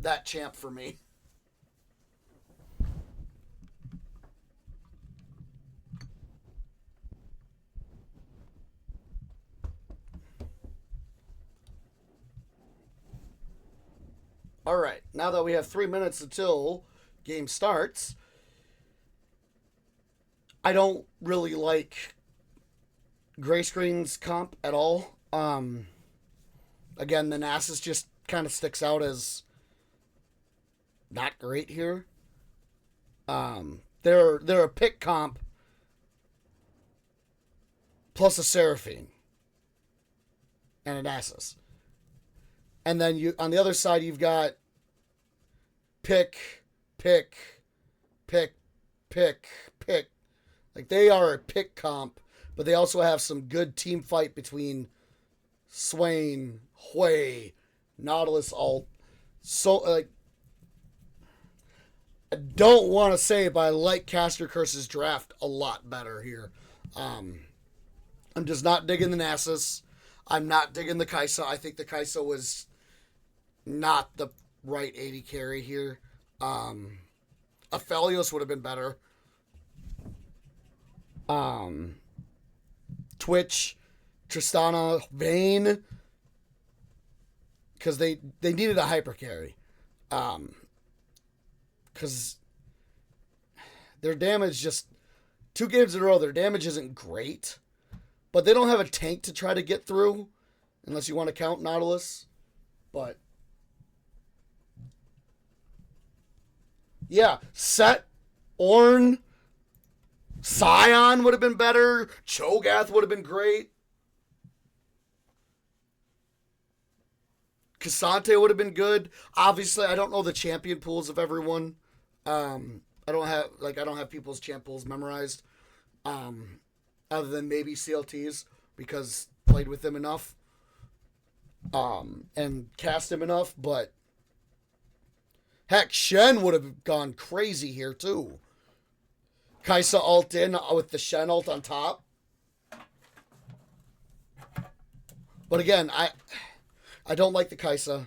A: that champ for me. All right, now that we have 3 minutes until game starts, I don't really like Gray Screen's comp at all. Again, the Nasus just kind of sticks out as not great here. They're a pick comp plus a Seraphine and a Nasus. And then you on the other side you've got pick. Like they are a pick comp, but they also have some good team fight between Swain, Hui, Nautilus, alt. So like I don't want to say it, but I like Caster Curse's draft a lot better here. I'm just not digging the Nasus. I'm not digging the Kaisa. I think the Kaisa was not the right 80 carry here. Aphelios would have been better. Twitch, Tristana, Vayne, because they needed a hyper carry. Because their damage just 2 games in a row, their damage isn't great, but they don't have a tank to try to get through, unless you want to count Nautilus. But yeah, Set, Ornn, Scion would have been better. Cho'Gath would have been great. Cassante would have been good. Obviously, I don't know the champion pools of everyone. I don't have people's champ pools memorized. Other than maybe CLTs because played with them enough. And cast him enough, but heck, Shen would have gone crazy here too. Kaisa ult in with the Shen ult on top. But again, I don't like the Kaisa.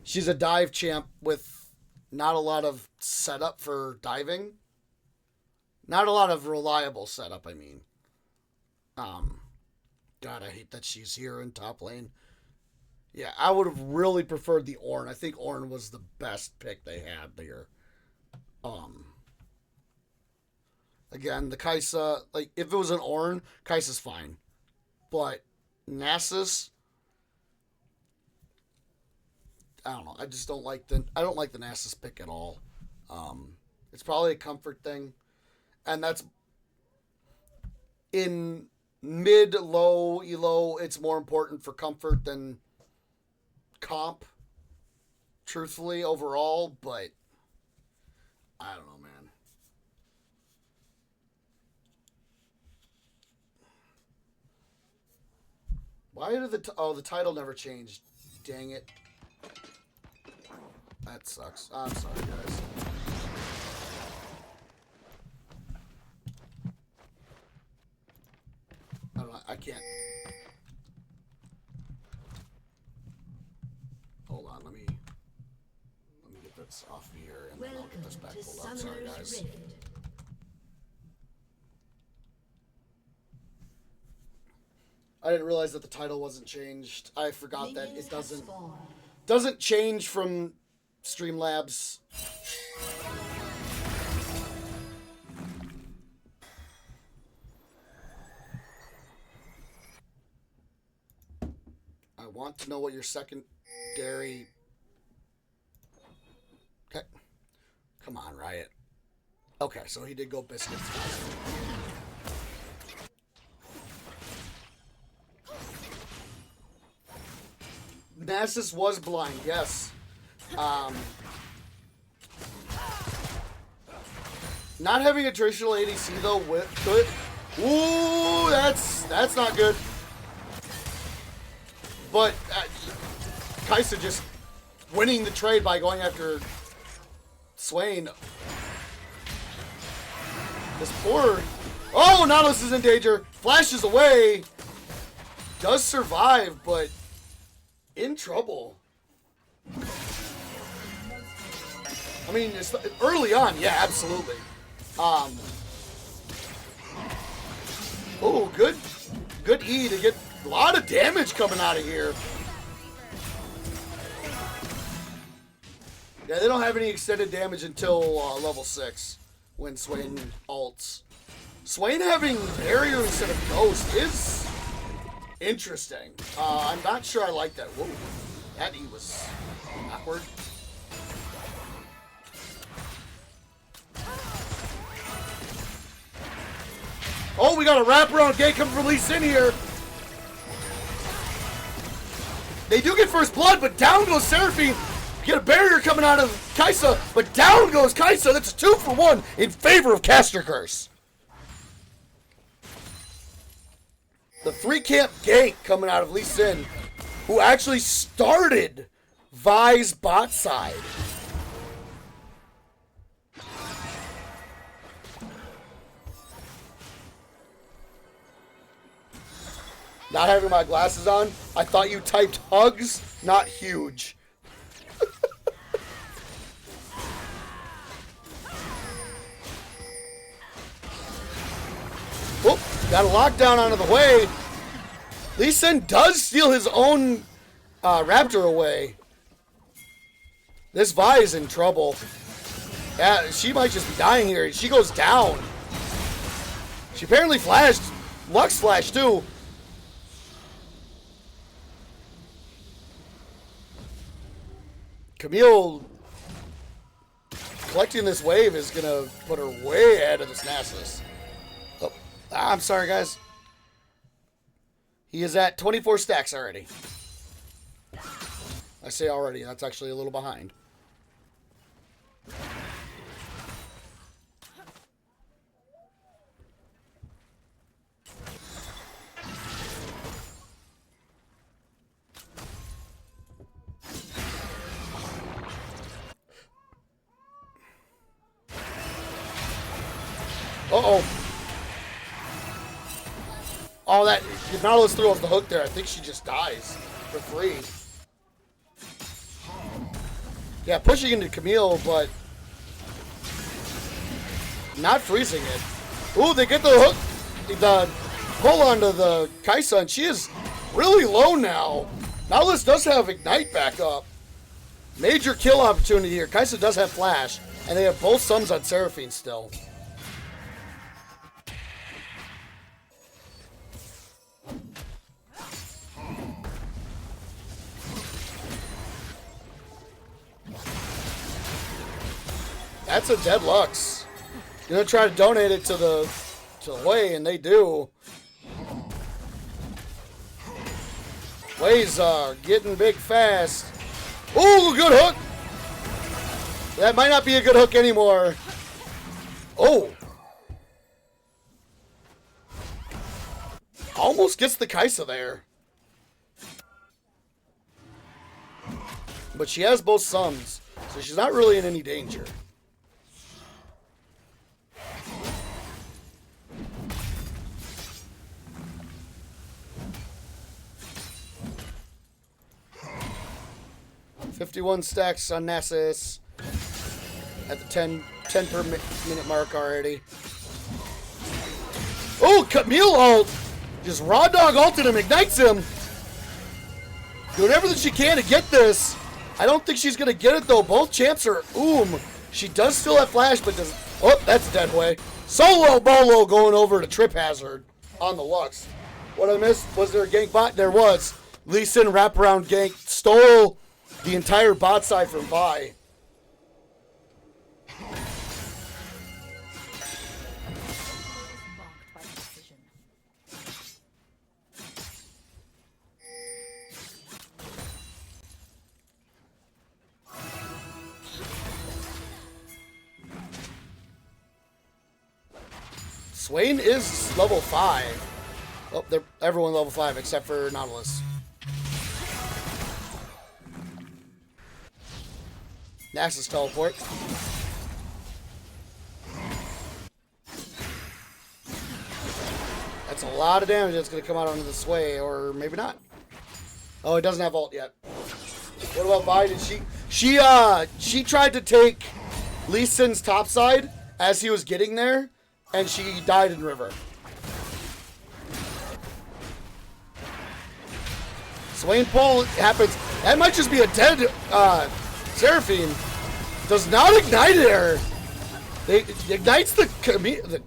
A: She's a dive champ with not a lot of setup for diving. Not a lot of reliable setup, I mean. God, I hate that she's here in top lane. Yeah, I would have really preferred the Ornn. I think Ornn was the best pick they had there. Again, the Kaisa, like, if it was an Ornn, Kaisa's fine. But Nasus, I don't know. I just don't like the Nasus pick at all. It's probably a comfort thing. And that's in mid, low, elo, it's more important for comfort than comp, truthfully, overall, but I don't know, man. Why did the title never changed? Dang it. That sucks. I'm sorry, guys. I can't. Hold on, let me get this off here and then I'll get this back pulled up. Sorry, guys. I didn't realize that the title wasn't changed. I forgot that it doesn't change from Streamlabs. I want to know what your secondary... Okay. Come on, Riot. Okay, so he did go Biscuits. Nasus was blind, yes. Not having a traditional ADC though, good. Ooh, that's not good. But Kaisa just winning the trade by going after Swain. This poor... Oh, Nautilus is in danger. Flashes away. Does survive, but in trouble. I mean, it's, early on, yeah, absolutely. Oh, good E to get a lot of damage coming out of here. Yeah, they don't have any extended damage until level 6 when Swain ults. Swain having barrier instead of ghost is interesting. I'm not sure I like that. Whoa, that E was awkward. Oh, we got a wraparound gate coming from Lee Sin here. They do get first blood, but down goes Seraphine. Get a barrier coming out of Kaisa, but down goes Kaisa. That's a 2-for-1 in favor of Caster Curse. The 3-camp gank coming out of Lee Sin, who actually started Vi's bot side. Not having my glasses on, I thought you typed hugs, not huge. Oh, got a lockdown out of the way. Lee Sin does steal his own Raptor away. This Vi is in trouble. Yeah, she might just be dying here. She goes down. She apparently flashed. Lux flashed too. Camille collecting this wave is going to put her way ahead of this Nasus. Oh, I'm sorry, guys. He is at 24 stacks already. I say already, that's actually a little behind. Uh-oh. Oh, that Nautilus threw off the hook there. I think she just dies for free. Yeah, pushing into Camille, but not freezing it. Ooh, they get the hook, the pull onto the Kaisa, and she is really low now. Nautilus does have Ignite back up. Major kill opportunity here. Kaisa does have Flash, and they have both sums on Seraphine still. That's a dead Lux. You're gonna try to donate it to the Wei, and they do. Wei's getting big fast. Ooh, good hook. That might not be a good hook anymore. Oh. Almost gets the Kaisa there. But she has both sums, so she's not really in any danger. $51 stacks on Nasus at the 10 per minute mark already. Oh, Camille ult! Just raw dog ulted him, ignites him. Doing everything she can to get this. I don't think she's gonna get it though. Both champs are She does still have flash, but does. Oh, that's a dead way. Solo Bolo going over to Trip Hazard on the Lux. What I missed? Was there a gank bot? There was. Lee Sin wraparound gank stole the entire bot side from Vi. Swain is level 5. Oh, they're everyone level 5 except for Nautilus. Nasus teleport. That's a lot of damage that's going to come out onto the Sway, or maybe not. Oh, it doesn't have ult yet. What about Vi? Did she tried to take Lee Sin's topside as he was getting there, and she died in river. Swain pull happens. That might just be a dead Seraphine. Does not ignite her. They ignites the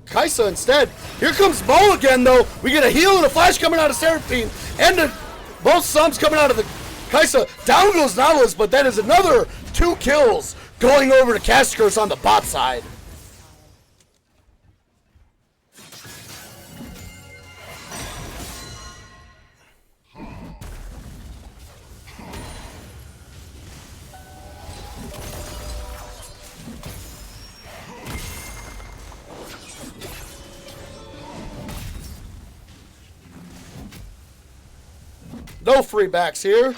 A: Kaisa instead. Here comes Mo again though. We get a heal and a flash coming out of Seraphine, and both sums coming out of the Kaisa. Down goes Nautilus, but that is another 2 kills going over to Casticurse on the bot side. No free backs here.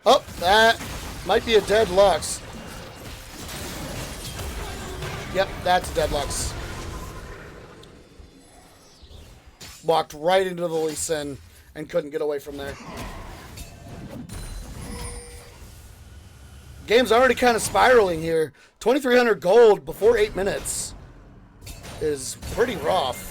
A: Oh, that might be a dead Lux. Yep, that's a dead Lux. Walked right into the Lee Sin and couldn't get away from there. Game's already kind of spiraling here. 2,300 gold before 8 minutes is pretty rough.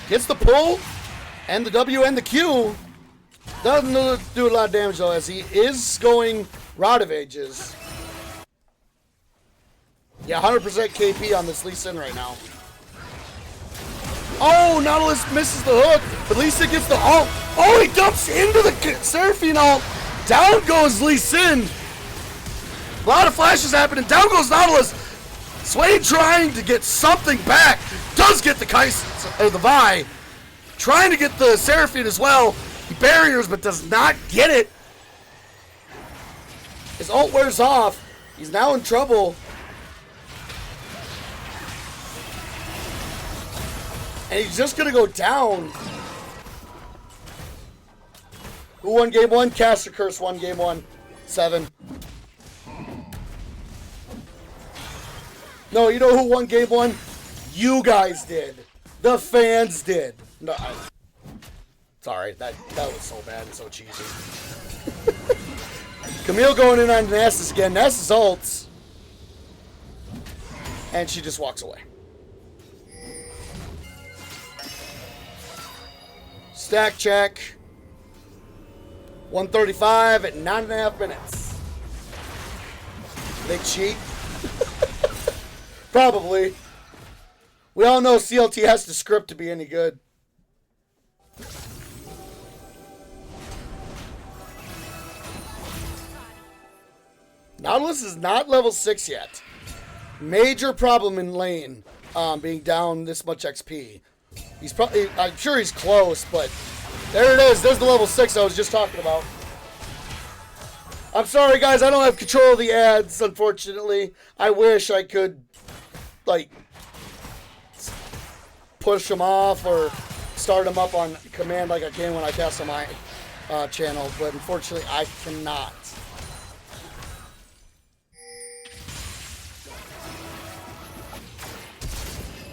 A: Gets the pull, and the W and the Q. Doesn't do a lot of damage though, as he is going Rod of Ages. Yeah, 100% KP on this Lee Sin right now. Oh, Nautilus misses the hook, but Lee Sin gets the ult. Oh, he dumps into the Seraphine ult. Down goes Lee Sin. A lot of flashes happening. Down goes Nautilus. Swain trying to get something back. Does get the Kaisa, or the Vi. Trying to get the Seraphine as well. He barriers, but does not get it. His ult wears off. He's now in trouble. And he's just going to go down. Who won game 1? Casticurse won game 1. 7. No, you know who won game 1? You guys did. The fans did. No, sorry, that was so bad and so cheesy. Camille going in on Nasus again. Nasus ults. And she just walks away. Stack check. 135 at 9.5 minutes. They cheat. Probably. We all know CLT has to script to be any good. Nautilus is not level 6 yet. Major problem in lane, being down this much XP. He's probably, I'm sure he's close, but there it is. There's the level 6 I was just talking about. I'm sorry, guys. I don't have control of the ads, unfortunately. I wish I could, like, push them off or start them up on command like I can when I cast on my channel, but unfortunately I cannot.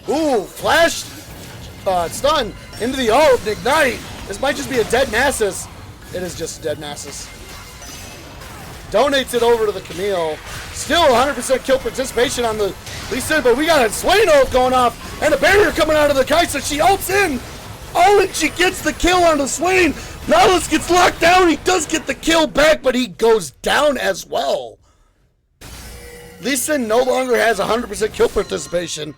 A: Ooh, flash stun into the ult and ignite. This might just be a dead Nasus. It is just a dead Nasus. Donates it over to the Camille. Still 100% kill participation on the Lee Sin, but we got a Swain ult going off and a barrier coming out of the Kai'Sa. She ults in. Oh, and she gets the kill on the Swain. Nautilus gets locked down. He does get the kill back, but he goes down as well. Lee Sin no longer has 100% kill participation.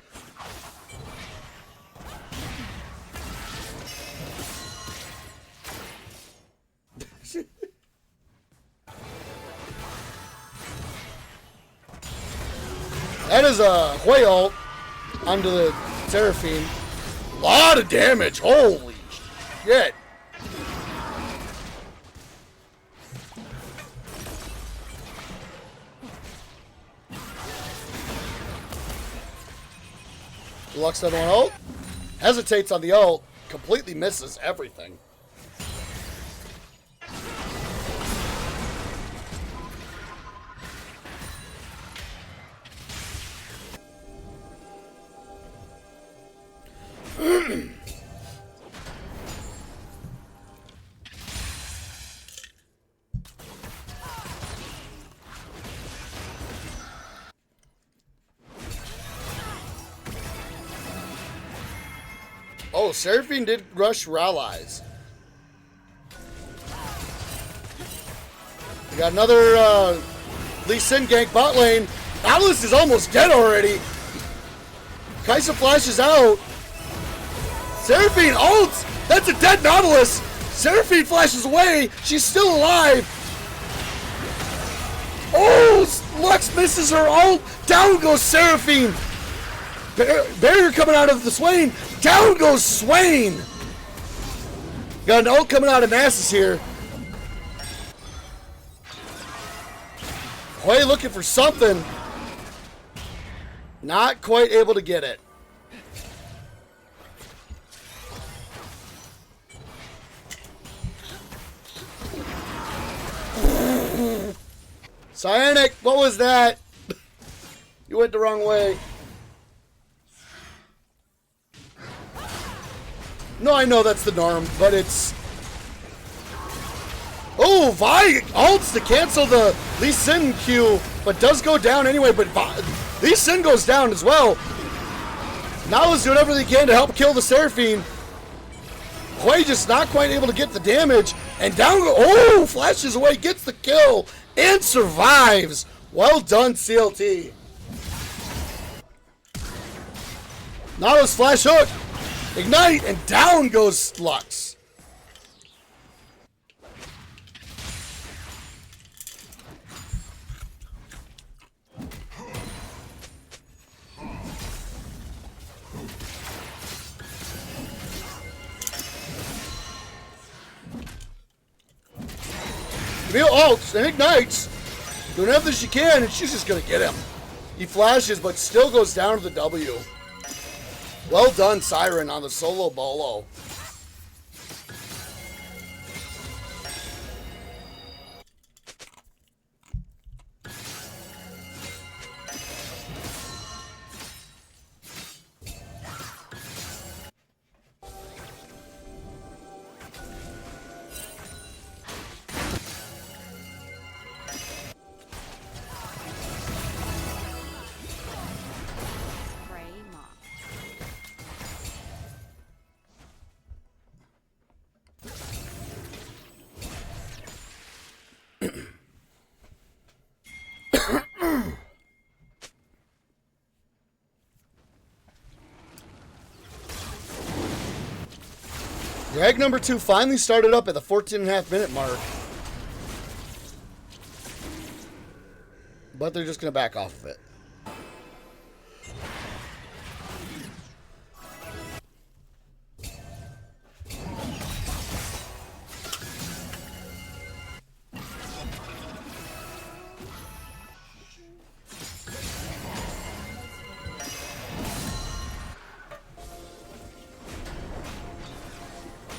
A: That is a Hui ult onto the Seraphine. A lot of damage. Holy shit. Lux on one ult. Hesitates on the ult. Completely misses everything. Oh, Seraphine did rush Rallies. We got another Lee Sin gank bot lane. Nautilus is almost dead already. Kai'Sa flashes out. Seraphine ults. That's a dead Nautilus. Seraphine flashes away. She's still alive. Oh, Lux misses her ult. Down goes Seraphine. Barrier coming out of the Swain. Down goes Swain. Got an ult coming out of Nasus here. Hui looking for something. Not quite able to get it. Cyanic, what was that? You went the wrong way. No, I know that's the norm, but it's... Oh, Vi ults to cancel the Lee Sin Q, but does go down anyway, but Lee Sin goes down as well. Now let's do whatever they can to help kill the Seraphine. Hui just not quite able to get the damage, and down go... Oh, flashes away, gets the kill, and survives. Well done, CLT. Nautilus flash hook. Ignite, and down goes Lux. Camille ults and ignites. Doing everything she can, and she's just going to get him. He flashes, but still goes down to the W. Well done, Siren, on the solo bolo. Drag number 2 finally started up at the 14.5-minute mark. but they're just going to back off of it.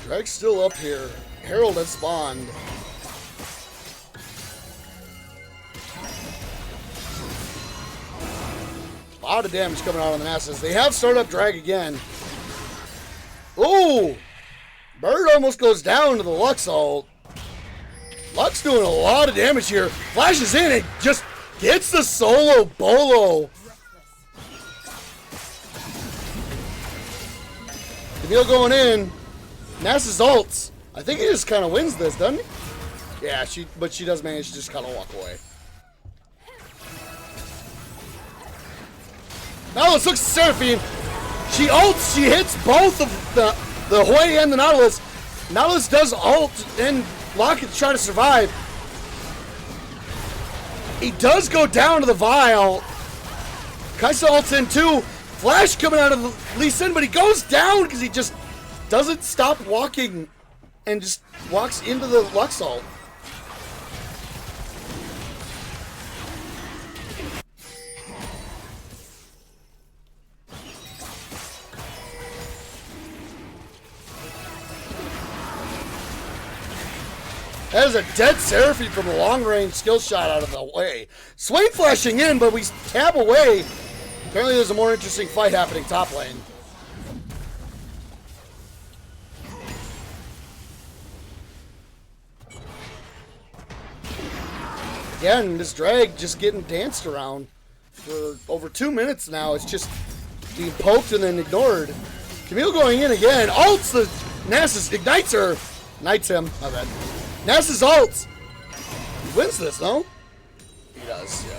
A: Drake's still up here. Herald has spawned. A lot of damage coming out on the Nasus. They have started up drag again. Ooh! Bird almost goes down to the Lux ult. Lux doing a lot of damage here. Flashes in and just gets the solo bolo. Camille going in. Nasus ults. I think he just kind of wins this, doesn't he? Yeah, but she does manage to just kind of walk away. Now let's look at Seraphine. She ults. She hits both of the Hoi and the Nautilus. Nautilus does ult and Locket to try to survive. He does go down to the Vial. Kaisa ults in too. Flash coming out of Lee Sin, but he goes down because he just doesn't stop walking and just walks into the Lux ult. That is a dead Seraphine from a long-range skill shot out of the way. Swain flashing in, but we tab away. Apparently there's a more interesting fight happening top lane. Again, this drag just getting danced around for over 2 minutes now. It's just being poked and then ignored. Camille going in again. Ults the Nasus, ignites her. Ignites him, my bad. Nasus ults. He wins this, no? He does, yeah.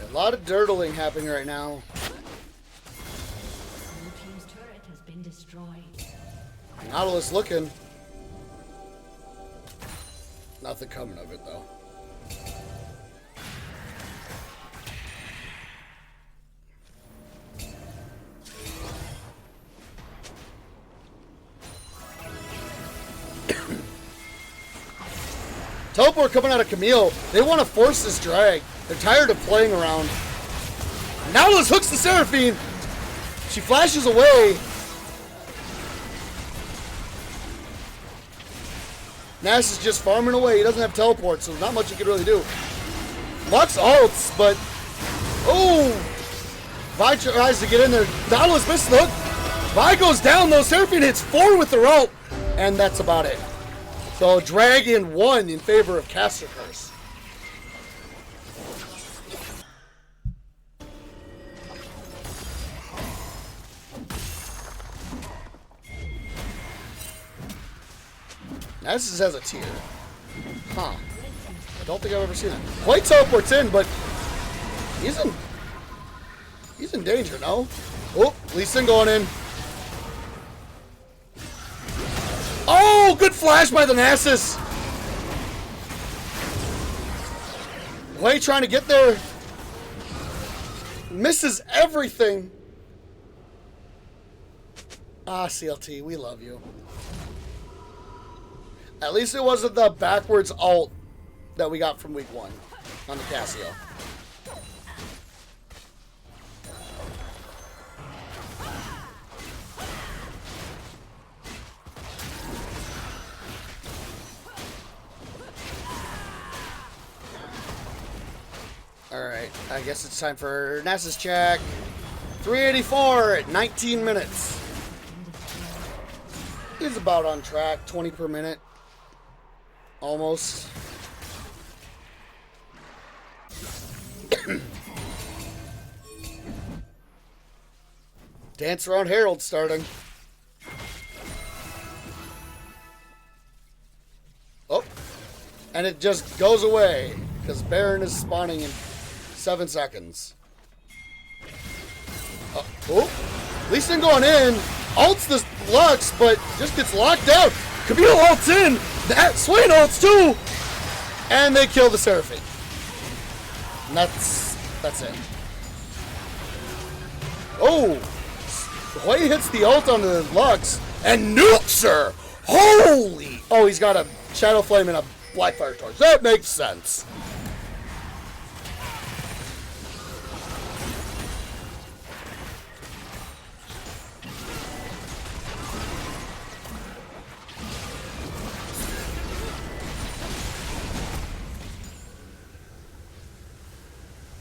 A: A lot of dirtling happening right now.
B: Blue team's turret has been destroyed.
A: Nautilus looking. Nothing coming of it though. Teleport coming out of Camille. They want to force this drag. They're tired of playing around. Nautilus hooks the Seraphine. She flashes away. Nash is just farming away. He doesn't have teleport, so there's not much he can really do. Lux ults, but... Oh! Vi tries to get in there. Nautilus misses the hook. Vi goes down, though. Seraphine hits 4 with the ult. And that's about it. So Dragon won in favor of Caster Curse. Nasus has a tier. Huh. I don't think I've ever seen it. White teleports in, but he's in danger, no? Oh, Lee Sin going in. Oh, good flash by the Nasus. White trying to get there. Misses everything. Ah, CLT, we love you. At least it wasn't the backwards ult that we got from week 1 on the Casio. Alright, I guess it's time for Nasus check. 384 at 19 minutes. He's about on track, 20 per minute. Almost. Dance around Herald starting. Oh. And it just goes away. Because Baron is spawning in 7 seconds. Oh. Lee Sin going in. Ults the Lux, but just gets locked out. Camille ults in. That Swain ults too. And they kill the Seraphine. And that's it. Oh. Hoi hits the ult on the Lux and nukes her. Holy. Oh, he's got a Shadow Flame and a Blackfire Torch. That makes sense.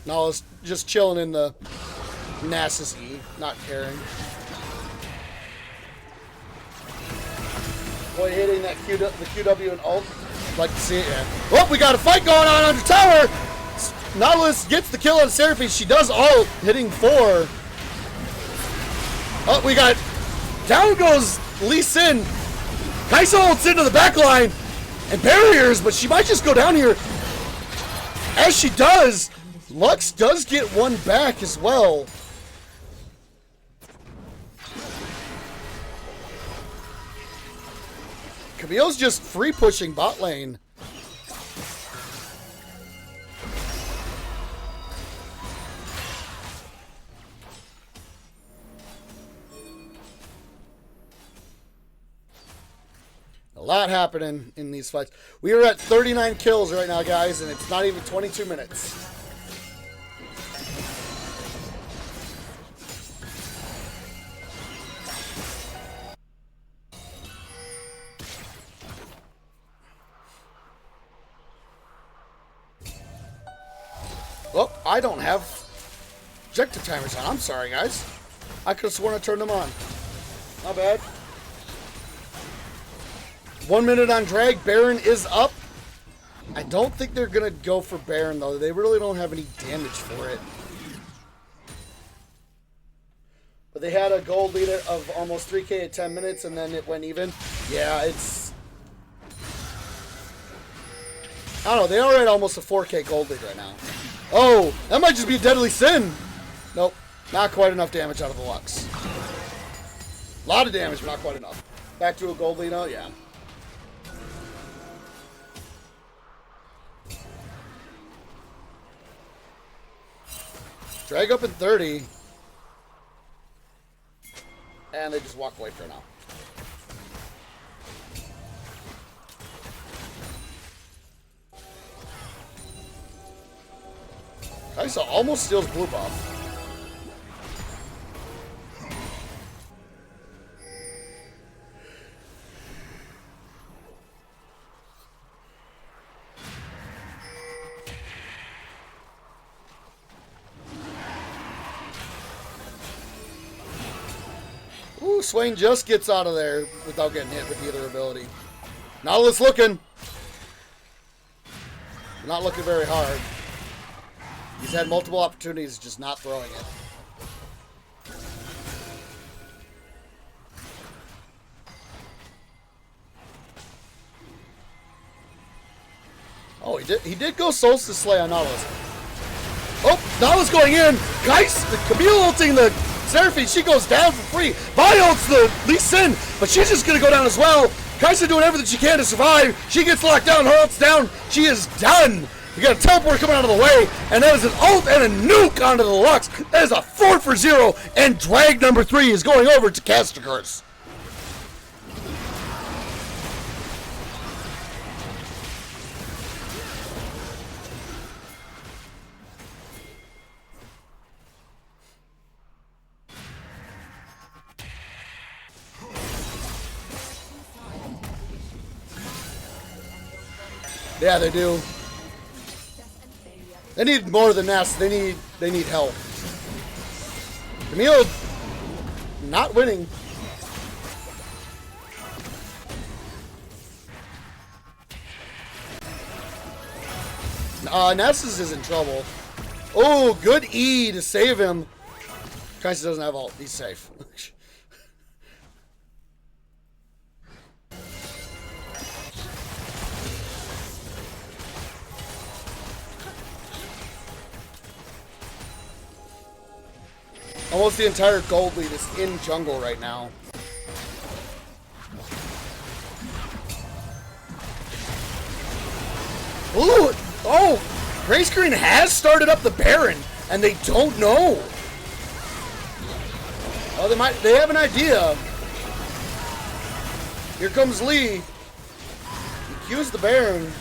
A: No, it's just chilling in the Nasus E, not caring. Boy, hitting that the QW and ult. Like to see it, yeah. Oh, we got a fight going on under tower. Nautilus gets the kill on Seraphine. She does ult, hitting 4. Oh, we got... Down goes Lee Sin. Kai'Sa ults into the back line. And barriers, but she might just go down here. As she does... Lux does get one back as well. Camille's just free pushing bot lane. A lot happening in these fights. We are at 39 kills right now, guys, and it's not even 22 minutes. Well, I don't have objective timers on. I'm sorry, guys. I could have sworn I turned them on. Not bad. 1 minute on drag. Baron is up. I don't think they're going to go for Baron, though. They really don't have any damage for it. But they had a gold lead of almost 3K at 10 minutes, and then it went even. Yeah, it's... I don't know. They are at almost a 4K gold lead right now. Oh, that might just be a Deadly Sin. Nope, not quite enough damage out of the Lux. A lot of damage, but not quite enough. Back to a gold lead now, yeah. Drag up in 30. And they just walk away for now. Kai'Sa almost steals blue buff. Ooh, Swain just gets out of there without getting hit with either ability. Nautilus looking. Not looking very hard. He's had multiple opportunities, just not throwing it. Oh, he did go Solstice Slay on Nautilus. Oh, Nautilus going in. Camille ulting the Seraphine. She goes down for free. Vi ults the Lee Sin, but she's just going to go down as well. Kai'Sa doing everything she can to survive. She gets locked down. Her ult's down. She is done. We got a teleport coming out of the way, and that is an ult and a nuke onto the Lux. That is a 4 for 0, and drag number 3 is going over to Castigurs. Yeah, they do. They need more than that. They need help. Camille not winning. Nasus is in trouble. Oh, good E to save him. Kai'Sa doesn't have ult. He's safe. Almost the entire gold lead is in jungle right now. Ooh! Oh! Gray Screen has started up the Baron, and they don't know. Oh, they have an idea. Here comes Lee. He cues the Baron.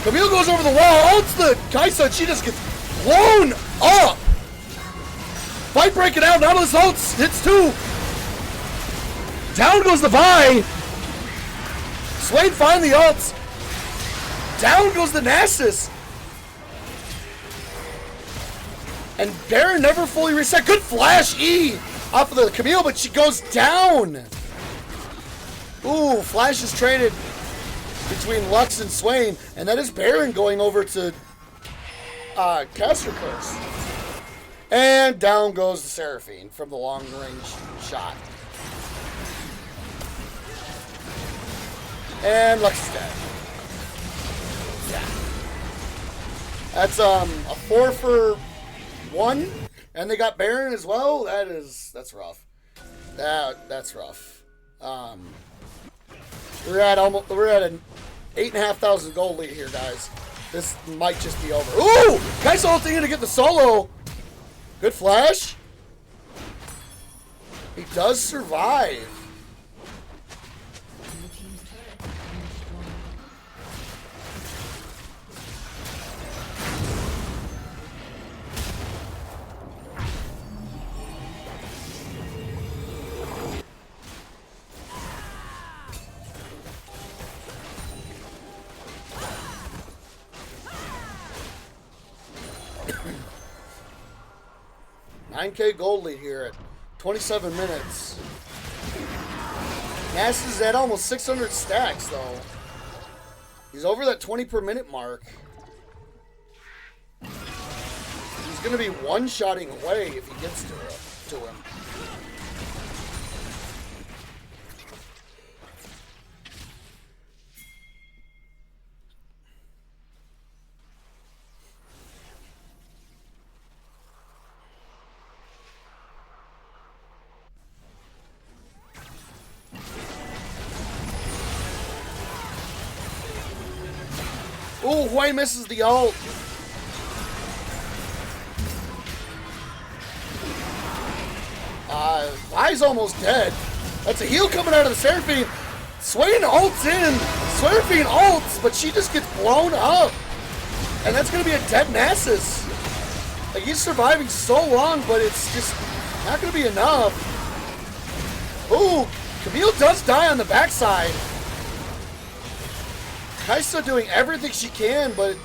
A: Camille goes over the wall, ults the Kaisa, and she just gets blown up. Fight breaking out, Nautilus ults, hits 2. Down goes the Vi. Swain finally ults. Down goes the Nasus. And Baron never fully reset. Good flash E off of the Camille, but she goes down. Ooh, flash is traded between Lux and Swain, and that is Baron going over to Caster Curse. And down goes the Seraphine from the long range shot. And Lux is dead. Yeah. That's a 4 for 1, and they got Baron as well. That's rough. That's rough. We're at an 8,500 gold lead here, guys. This might just be over. Ooh! Kaisa ulting to get the solo. Good flash. He does survive.
B: Blue team's turret has been destroyed.
A: 9K gold lead here at 27 minutes. Nasus is at almost 600 stacks, though. He's over that 20 per minute mark. He's going to be one-shotting away if he gets to him. Ooh, Huey misses the ult. Vi's almost dead. That's a heal coming out of the Seraphine. Swain ults in. Seraphine ults, but she just gets blown up. And that's going to be a dead Nasus. Like, he's surviving so long, but it's just not going to be enough. Ooh, Camille does die on the backside. Kaisa doing everything she can, but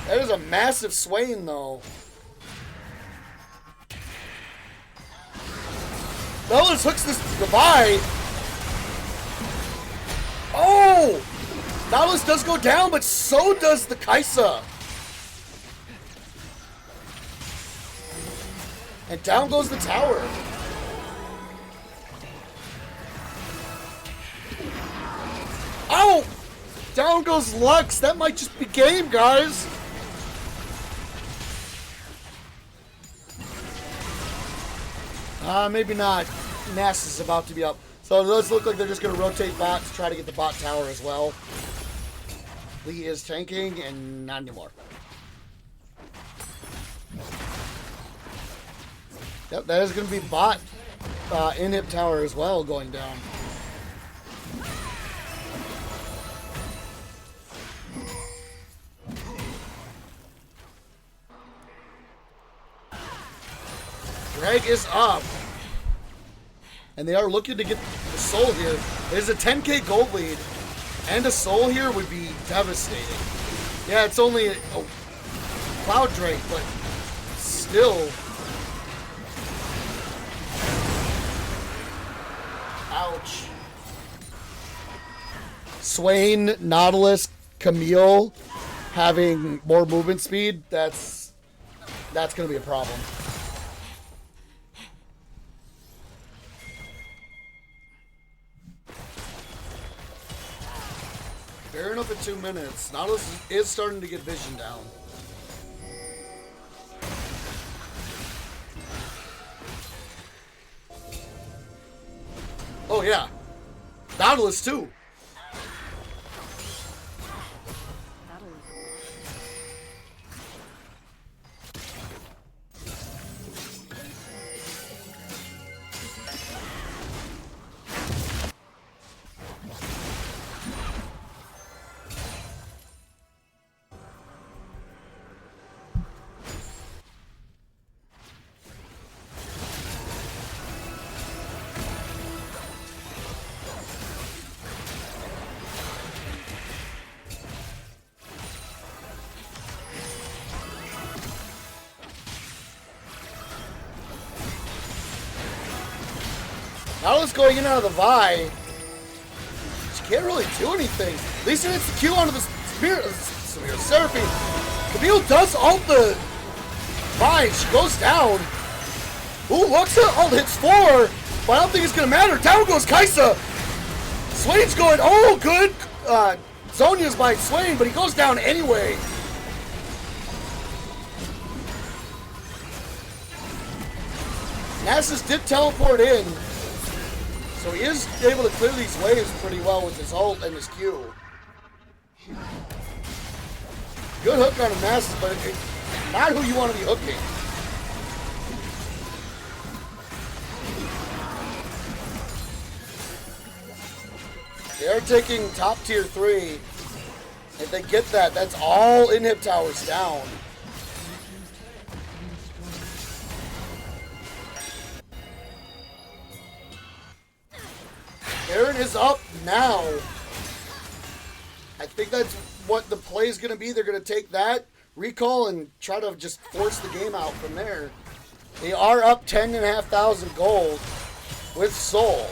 A: that is a massive Swain, though. Nautilus hooks this goodbye. Oh! Nautilus does go down, but so does the Kaisa. And down goes the tower. Oh! Down goes Lux. That might just be game, guys. Maybe not. Nasus is about to be up. So it does look like they're just going to rotate bot to try to get the bot tower as well. Lee is tanking, and not anymore. Yep, that is going to be bot inhib tower as well going down. Greg is up. And they are looking to get the soul here. There's a 10k gold lead. And a soul here would be devastating. Yeah, it's only a Cloud Drake, but still. Ouch. Swain, Nautilus, Camille having more movement speed, that's going to be a problem. Aaron up at 2 minutes. Nautilus is starting to get vision down. Oh yeah. Nautilus too. Nautilus going in and out of the Vi. She can't really do anything. At least it hits the Q onto the Seraphine. Camille does ult the Vi. She goes down. Ooh, Luxa ult hits 4. But I don't think it's going to matter. Down goes Kaisa. Swain's going, oh, good. Zonya's by Swain, but he goes down anyway. Nasus did teleport in. So he is able to clear these waves pretty well with his ult and his Q. Good hook on a Nasus, but not who you want to be hooking. They are taking top tier 3. If they get that, that's all inhib towers down. Aaron is up now. I think that's what the play is going to be. They're going to take that recall and try to just force the game out from there. They are up 10,500 gold with Soul.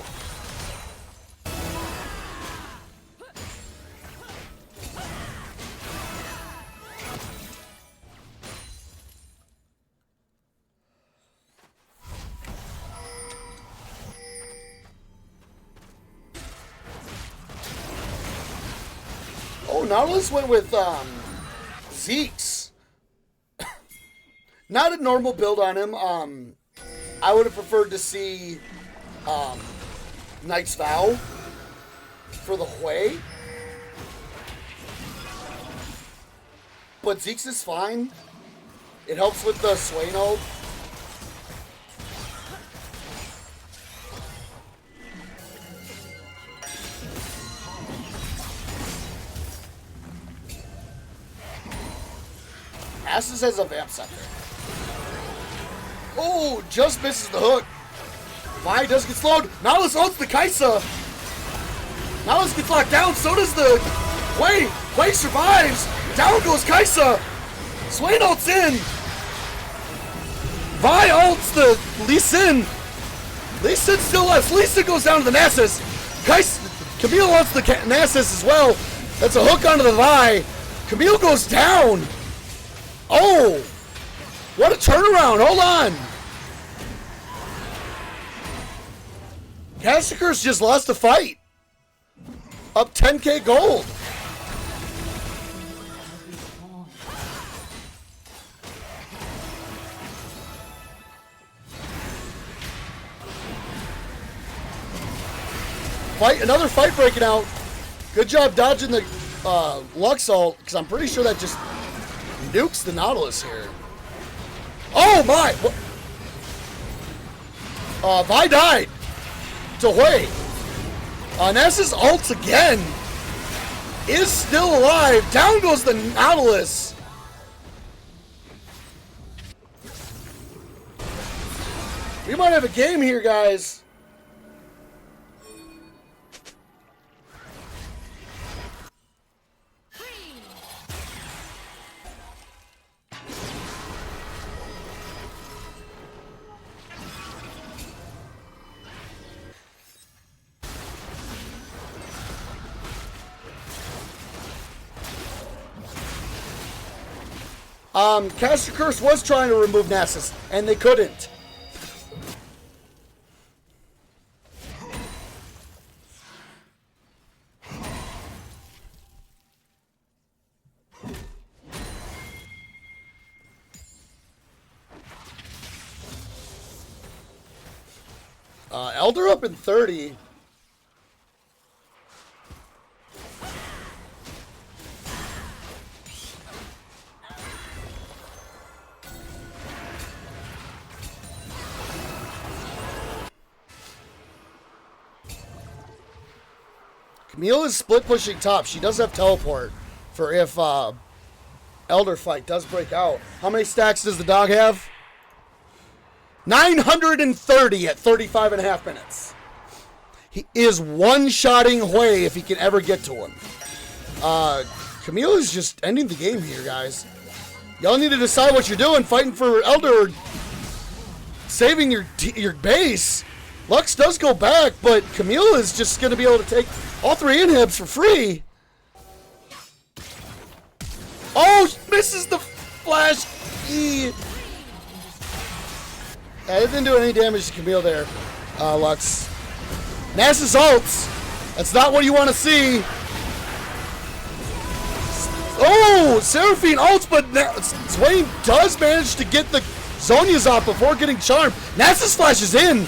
A: Oh, Nautilus went with Zeke's. Not a normal build on him. I would have preferred to see Knight's Vow for the Hui. But Zeke's is fine. It helps with the Swain ult. Nasus has a Vamp Scepter. Oh, just misses the hook. Vi does get slowed. Nautilus ults the Kaisa. Nautilus gets locked down. So does the Hui. Hui survives. Down goes Kaisa. Swain ults in. Vi ults the Lee Sin. Lee Sin still left. Lee Sin goes down to the Nasus. Camille ults the Nasus as well. That's a hook onto the Vi. Camille goes down. Oh, what a turnaround. Hold on. Cassiker's just lost a fight. Up 10k gold. Another fight breaking out. Good job dodging the Lux ult, because I'm pretty sure that just nukes the Nautilus here. Oh my! Vi died to Hui. Nasus ults again. Is still alive. Down goes the Nautilus. We might have a game here, guys. Caster Curse was trying to remove Nasus, and they couldn't. Elder up in 30. Camille is split pushing top. She does have teleport for if Elder fight does break out. How many stacks does the dog have? 930 at 35 and a half minutes. He is one-shotting Hui if he can ever get to him. Camille is just ending the game here, guys. Y'all need to decide what you're doing, fighting for Elder or saving your base. Lux does go back, but Camille is just going to be able to take all 3 inhibs for free. Oh, misses the flash E. Yeah, it didn't do any damage to Camille there, Lux. Nasus ults. That's not what you want to see. Oh, Seraphine ults, but Swain does manage to get the Zhonya's off before getting charmed. Nasus flashes in.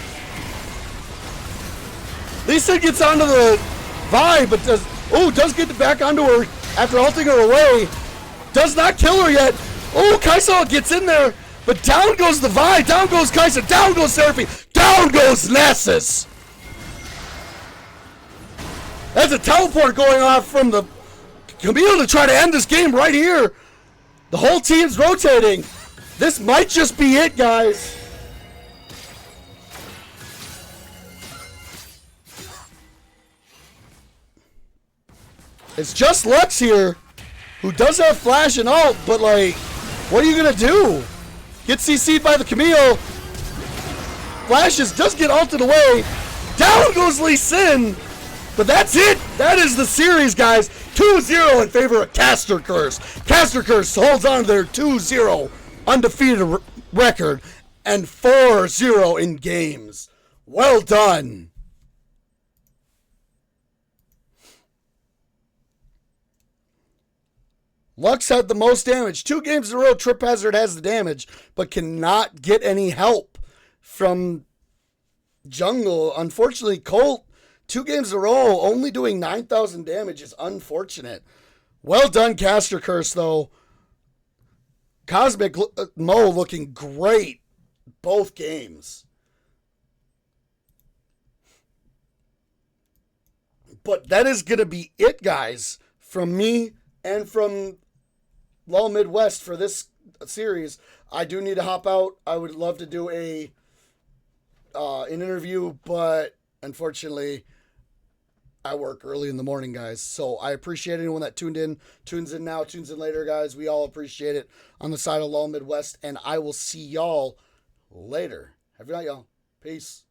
A: Lisa gets onto the Vi, but does get back onto her after ulting her away. Does not kill her yet. Oh, Kaisa gets in there, but down goes the Vi, down goes Kaisa, down goes Seraphine, down goes Nasus. That's a teleport going off from the Camille to try to end this game right here. The whole team's rotating. This might just be it, guys. It's just Lux here, who does have flash and ult, but like, what are you gonna do? Get CC'd by the Camille. Flashes, does get ulted away. Down goes Lee Sin. But that's it. That is the series, guys. 2-0 in favor of Caster Curse. Caster Curse holds on to their 2-0 undefeated record and 4-0 in games. Well done. Lux had the most damage. 2 games in a row, Trip Hazard has the damage, but cannot get any help from jungle. Unfortunately, Colt, 2 games in a row, only doing 9,000 damage is unfortunate. Well done, Caster Curse, though. Cosmic Mo looking great both games. But that is going to be it, guys, from me and from LOL Midwest for this series. I do need to hop out. I would love to do an interview, but unfortunately, I work early in the morning, guys. So I appreciate anyone that tunes in now, tunes in later, guys. We all appreciate it on the side of LOL Midwest, and I will see y'all later. Have a good night, y'all. Peace.